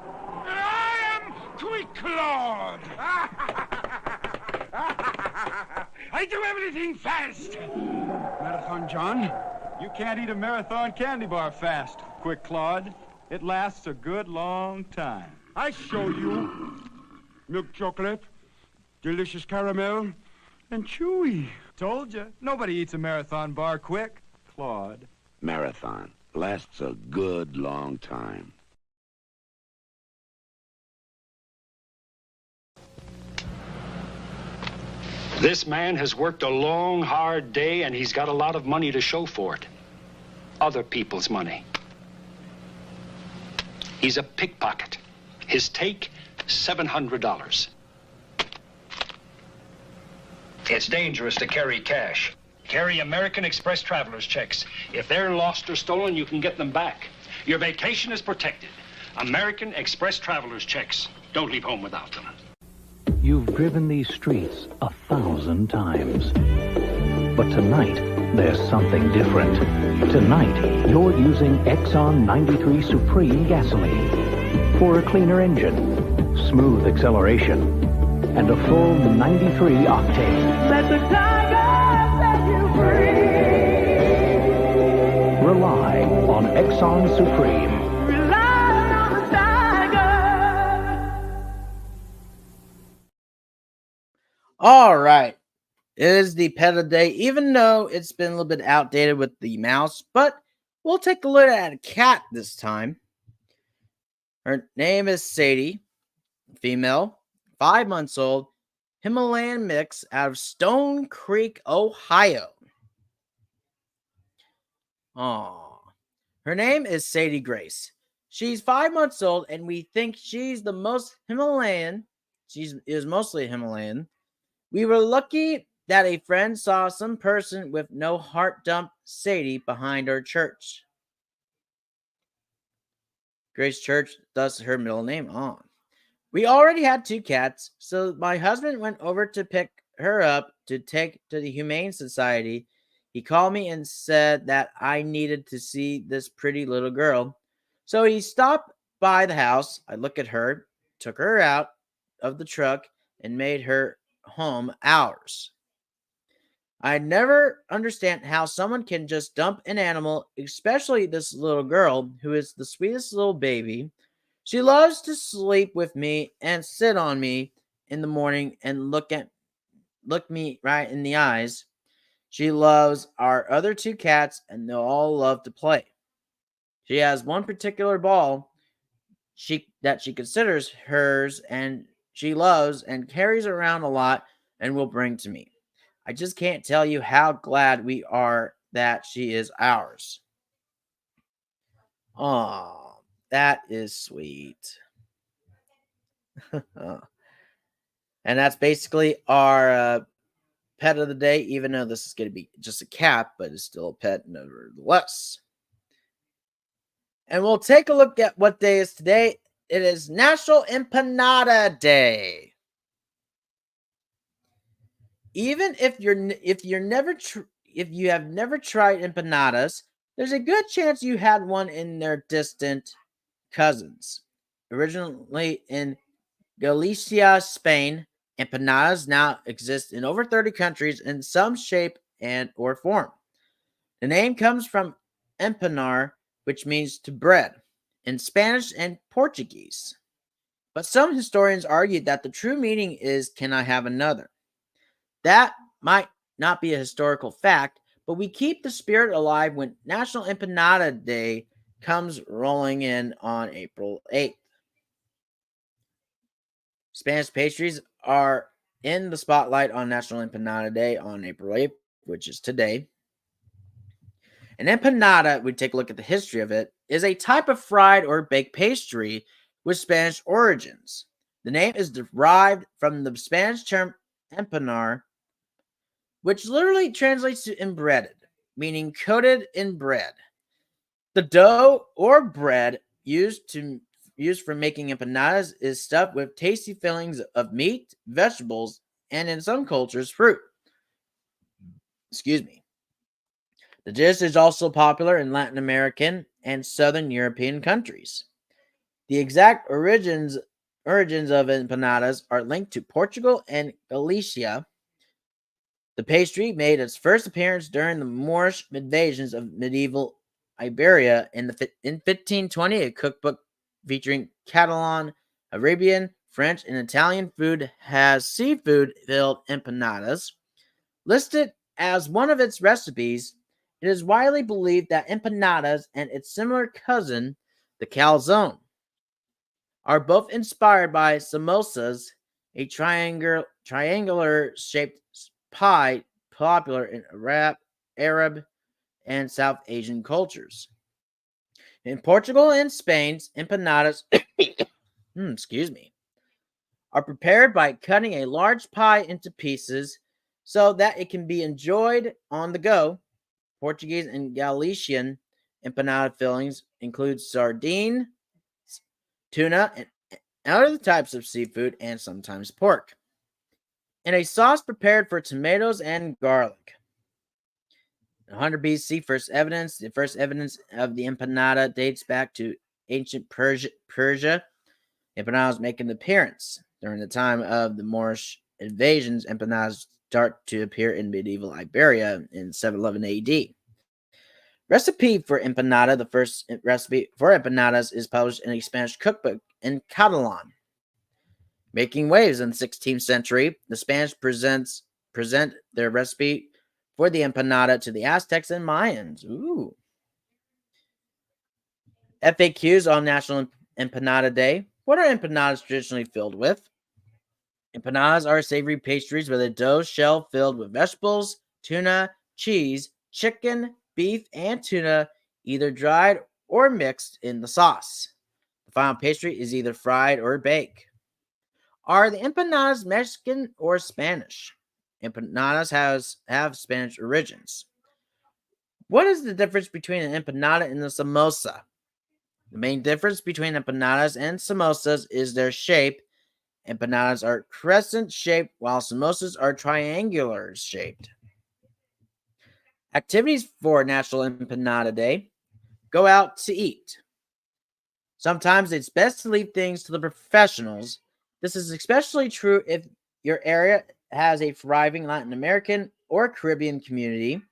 I am Quick Claude. I do everything fast. Marathon John, you can't eat a marathon candy bar fast, Quick Claude. It lasts a good long time. I show you. milk chocolate, delicious caramel, and chewy. Told you. Nobody eats a Marathon bar quick. Claude. Marathon lasts a good long time. This man has worked a long, hard day, and he's got a lot of money to show for it. Other people's money. He's a pickpocket. His take, $700. It's dangerous to carry cash. Carry American Express traveler's checks. If they're lost or stolen, you can get them back. Your vacation is protected. American Express traveler's checks. Don't leave home without them. You've driven these streets 1,000 times. But tonight, there's something different. Tonight, you're using Exxon 93 Supreme gasoline for a cleaner engine, smooth acceleration, and a full 93 octane. Let the tiger set you free. Rely on Exxon Supreme. Rely on the tiger. All right. It is the pet of the day, even though it's been a little bit outdated with the mouse, but we'll take a look at a cat this time. Her name is Sadie, female, 5 months old, Himalayan mix out of Stone Creek, Ohio. Aww. Her name is Sadie Grace. She's 5 months old, and we think she's the most Himalayan. She is mostly Himalayan. We were lucky that a friend saw some person with no heart dump Sadie behind our church. Grace Church, thus her middle name on. We already had 2 cats, so my husband went over to pick her up to take to the Humane Society. He called me and said that I needed to see this pretty little girl. So he stopped by the house. I looked at her, took her out of the truck, and made her home ours. I never understand how someone can just dump an animal, especially this little girl who is the sweetest little baby. She loves to sleep with me and sit on me in the morning and look me right in the eyes. She loves our other 2 cats, and they all love to play. She has one particular ball that she considers hers, and she loves and carries around a lot and will bring to me. I just can't tell you how glad we are that she is ours. Oh, that is sweet. And that's basically our pet of the day, even though this is going to be just a cat, but it's still a pet nevertheless. And we'll take a look at what day is today. It is National Empanada Day. Even if you have never tried empanadas, there's a good chance you had one in their distant cousins. Originally in Galicia, Spain, empanadas now exist in over 30 countries in some shape and or form. The name comes from empanar, which means to bread, in Spanish and Portuguese. But some historians argue that the true meaning is, can I have another? That might not be a historical fact, but we keep the spirit alive when National Empanada Day comes rolling in on April 8th. Spanish pastries are in the spotlight on National Empanada Day on April 8th, which is today. An empanada, we take a look at the history of it, is a type of fried or baked pastry with Spanish origins. The name is derived from the Spanish term empanar, which literally translates to embreaded, meaning coated in bread. The dough or bread used for making empanadas is stuffed with tasty fillings of meat, vegetables, and in some cultures, fruit. Excuse me. The dish is also popular in Latin American and Southern European countries. The exact origins of empanadas are linked to Portugal and Galicia. The pastry made its first appearance during the Moorish invasions of medieval Iberia in 1520. A cookbook featuring Catalan, Arabian, French, and Italian food has seafood-filled empanadas. Listed as one of its recipes, it is widely believed that empanadas and its similar cousin, the calzone, are both inspired by samosas, a triangular-shaped pie popular in Arab and South Asian cultures. In Portugal and Spain, empanadas are prepared by cutting a large pie into pieces so that it can be enjoyed on the go. Portuguese and Galician empanada fillings include sardine, tuna, and other types of seafood, and sometimes pork, and a sauce prepared for tomatoes and garlic. 100 BC, the first evidence of the empanada dates back to ancient Persia. Empanadas make an appearance. During the time of the Moorish invasions, empanadas start to appear in medieval Iberia in 711 AD. Recipe for empanada, the first recipe for empanadas, is published in a Spanish cookbook in Catalan. Making waves in the 16th century, the Spanish present their recipe for the empanada to the Aztecs and Mayans. Ooh. FAQs on National Empanada Day. What are empanadas traditionally filled with? Empanadas are savory pastries with a dough shell filled with vegetables, tuna, cheese, chicken, beef, and tuna, either dried or mixed in the sauce. The final pastry is either fried or baked. Are the empanadas Mexican or Spanish? Empanadas have Spanish origins. What is the difference between an empanada and a samosa? The main difference between empanadas and samosas is their shape. Empanadas are crescent-shaped, while samosas are triangular-shaped. Activities for National Empanada Day. Go out to eat. Sometimes it's best to leave things to the professionals. This is especially true if your area has a thriving Latin American or Caribbean community.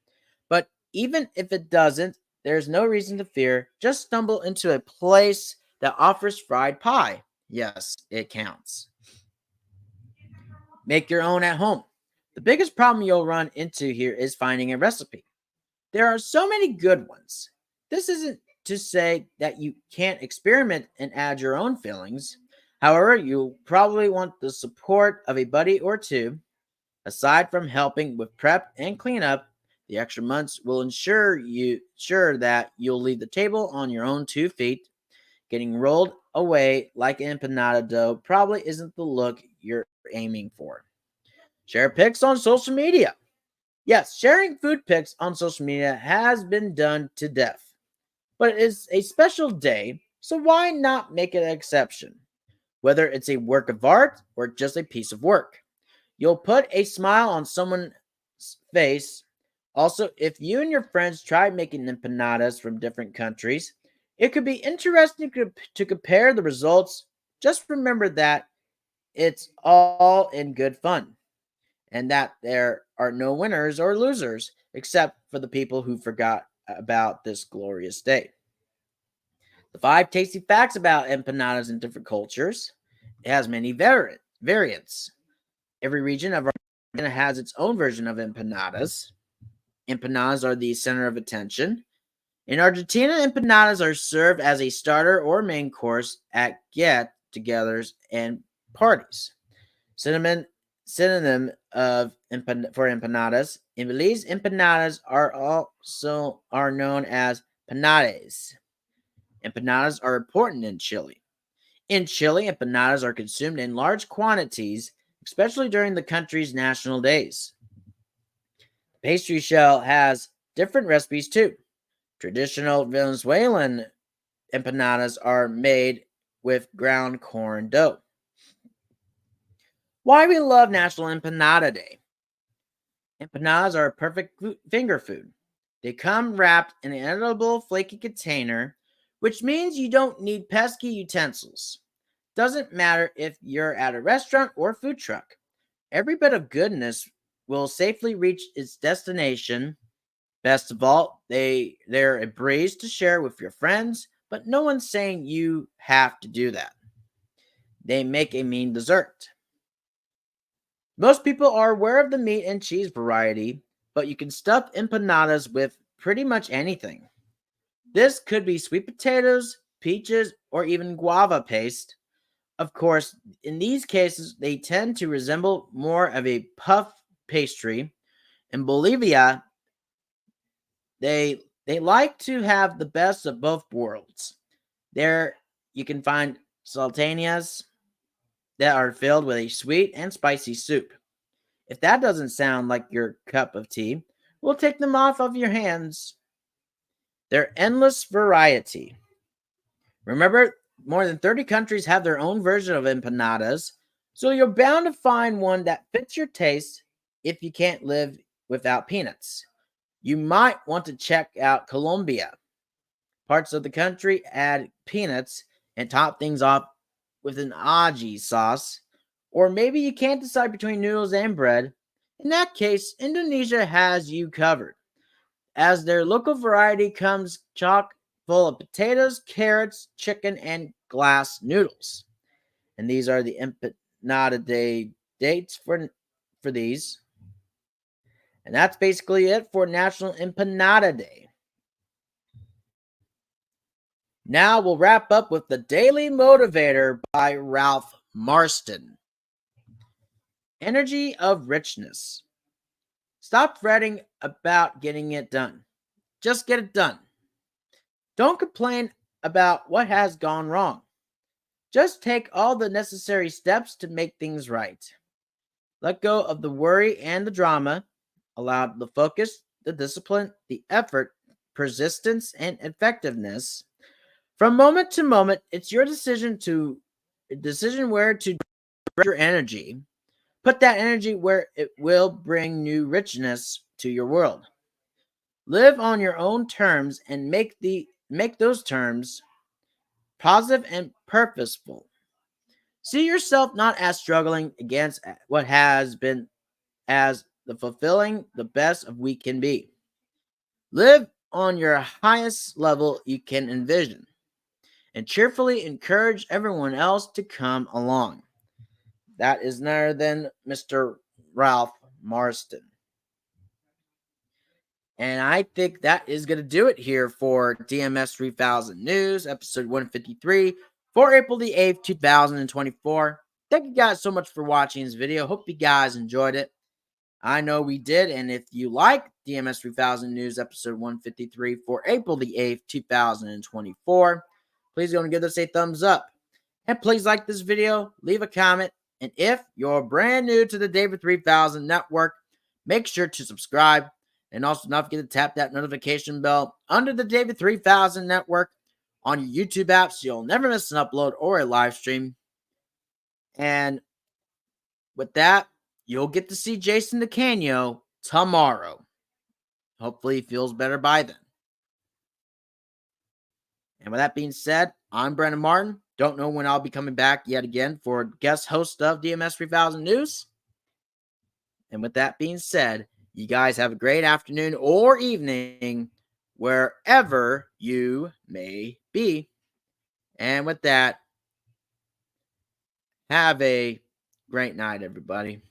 But even if it doesn't, there's no reason to fear. Just stumble into a place that offers fried pie. Yes, it counts. Make your own at home. The biggest problem you'll run into here is finding a recipe. There are so many good ones. This isn't to say that you can't experiment and add your own fillings. However, you'll probably want the support of a buddy or two. Aside from helping with prep and cleanup, the extra months will ensure that you'll leave the table on your own 2 feet. Getting rolled away like empanada dough probably isn't the look you're aiming for. Share pics on social media. Yes, sharing food pics on social media has been done to death. But it is a special day, so why not make it an exception? Whether it's a work of art or just a piece of work, you'll put a smile on someone's face. Also, if you and your friends try making empanadas from different countries, it could be interesting to compare the results. Just remember that it's all in good fun, and that there are no winners or losers except for the people who forgot about this glorious day. The 5 tasty facts about empanadas in different cultures. It has many variants. Every region of Argentina has its own version of empanadas. Empanadas are the center of attention. In Argentina, empanadas are served as a starter or main course at get-togethers and parties. Synonym for empanadas. In Belize, empanadas are known as panades. Empanadas are important in Chile. In Chile, empanadas are consumed in large quantities, especially during the country's national days. The pastry shell has different recipes too. Traditional Venezuelan empanadas are made with ground corn dough. Why we love National Empanada Day. Empanadas are a perfect finger food. They come wrapped in an edible flaky container, which means you don't need pesky utensils. Doesn't matter if you're at a restaurant or food truck. Every bit of goodness will safely reach its destination. Best of all, they're a breeze to share with your friends, but no one's saying you have to do that. they make a mean dessert. Most people are aware of the meat and cheese variety, but you can stuff empanadas with pretty much anything. This could be sweet potatoes, peaches, or even guava paste. Of course, in these cases, they tend to resemble more of a puff pastry. In Bolivia, they like to have the best of both worlds. There you can find salteñas that are filled with a sweet and spicy soup. If that doesn't sound like your cup of tea, we'll take them off of your hands. Their endless variety. Remember, more than 30 countries have their own version of empanadas, so you're bound to find one that fits your taste if you can't live without peanuts. You might want to check out Colombia. Parts of the country add peanuts and top things off with an ají sauce. Or maybe you can't decide between noodles and bread. In that case, Indonesia has you covered, as their local variety comes chock full of potatoes, carrots, chicken, and glass noodles. And these are the Empanada Day dates for these. And that's basically it for National Empanada Day. Now we'll wrap up with the Daily Motivator by Ralph Marston. Energy of richness. Stop fretting about getting it done. Just get it done. Don't complain about what has gone wrong. Just take all the necessary steps to make things right. Let go of the worry and the drama. Allow the focus, the discipline, the effort, persistence, and effectiveness. From moment to moment, it's your decision where to direct your energy. Put that energy where it will bring new richness to your world. Live on your own terms and make those terms positive and purposeful. See yourself not as struggling against what has been, as the fulfilling the best of we can be. Live on your highest level you can envision, and cheerfully encourage everyone else to come along. That is none other than Mr. Ralph Marston. And I think that is going to do it here for DMS 3000 News, episode 153, for April the 8th, 2024. Thank you guys so much for watching this video. Hope you guys enjoyed it. I know we did, and if you like DMS 3000 News, episode 153, for April the 8th, 2024, please go and give this a thumbs up. And please like this video, leave a comment, and if you're brand new to the David 3000 Network, make sure to subscribe. And also don't forget to tap that notification bell under the David 3000 Network on your YouTube app so you'll never miss an upload or a live stream. And with that, you'll get to see Jason DeCanio tomorrow. Hopefully he feels better by then. And with that being said, I'm Brandon Martin. Don't know when I'll be coming back yet again for guest host of DMS 3000 News. And with that being said, you guys have a great afternoon or evening wherever you may be. And with that, have a great night, everybody.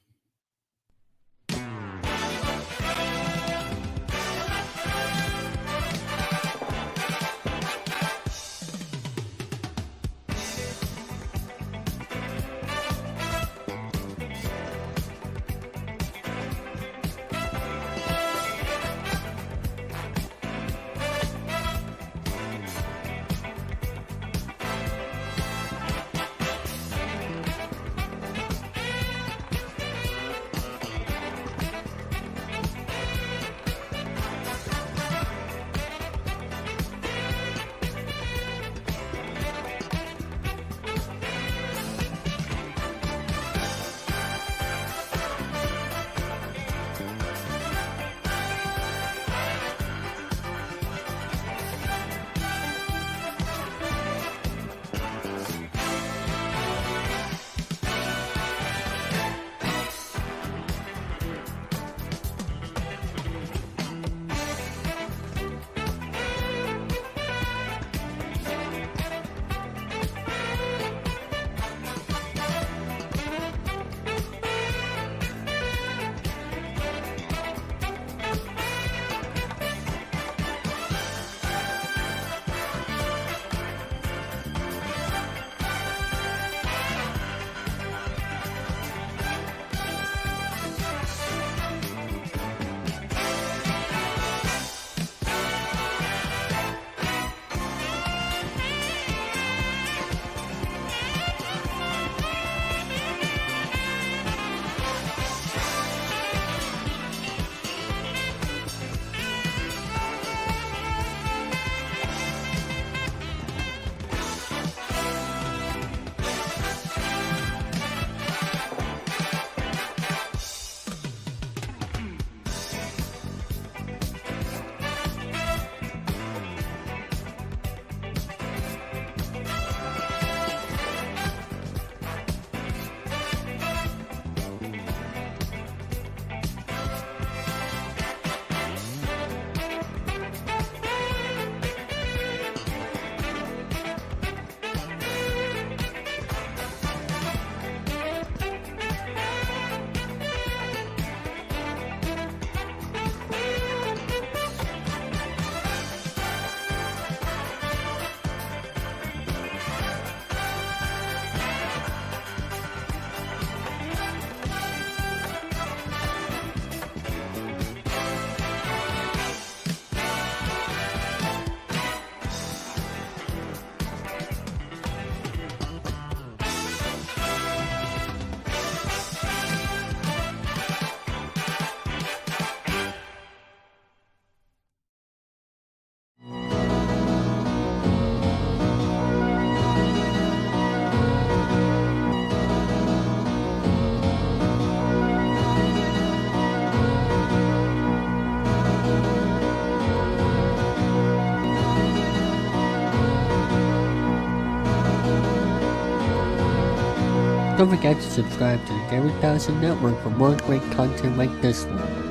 Don't forget to subscribe to the Gary Patterson Network for more great content like this one.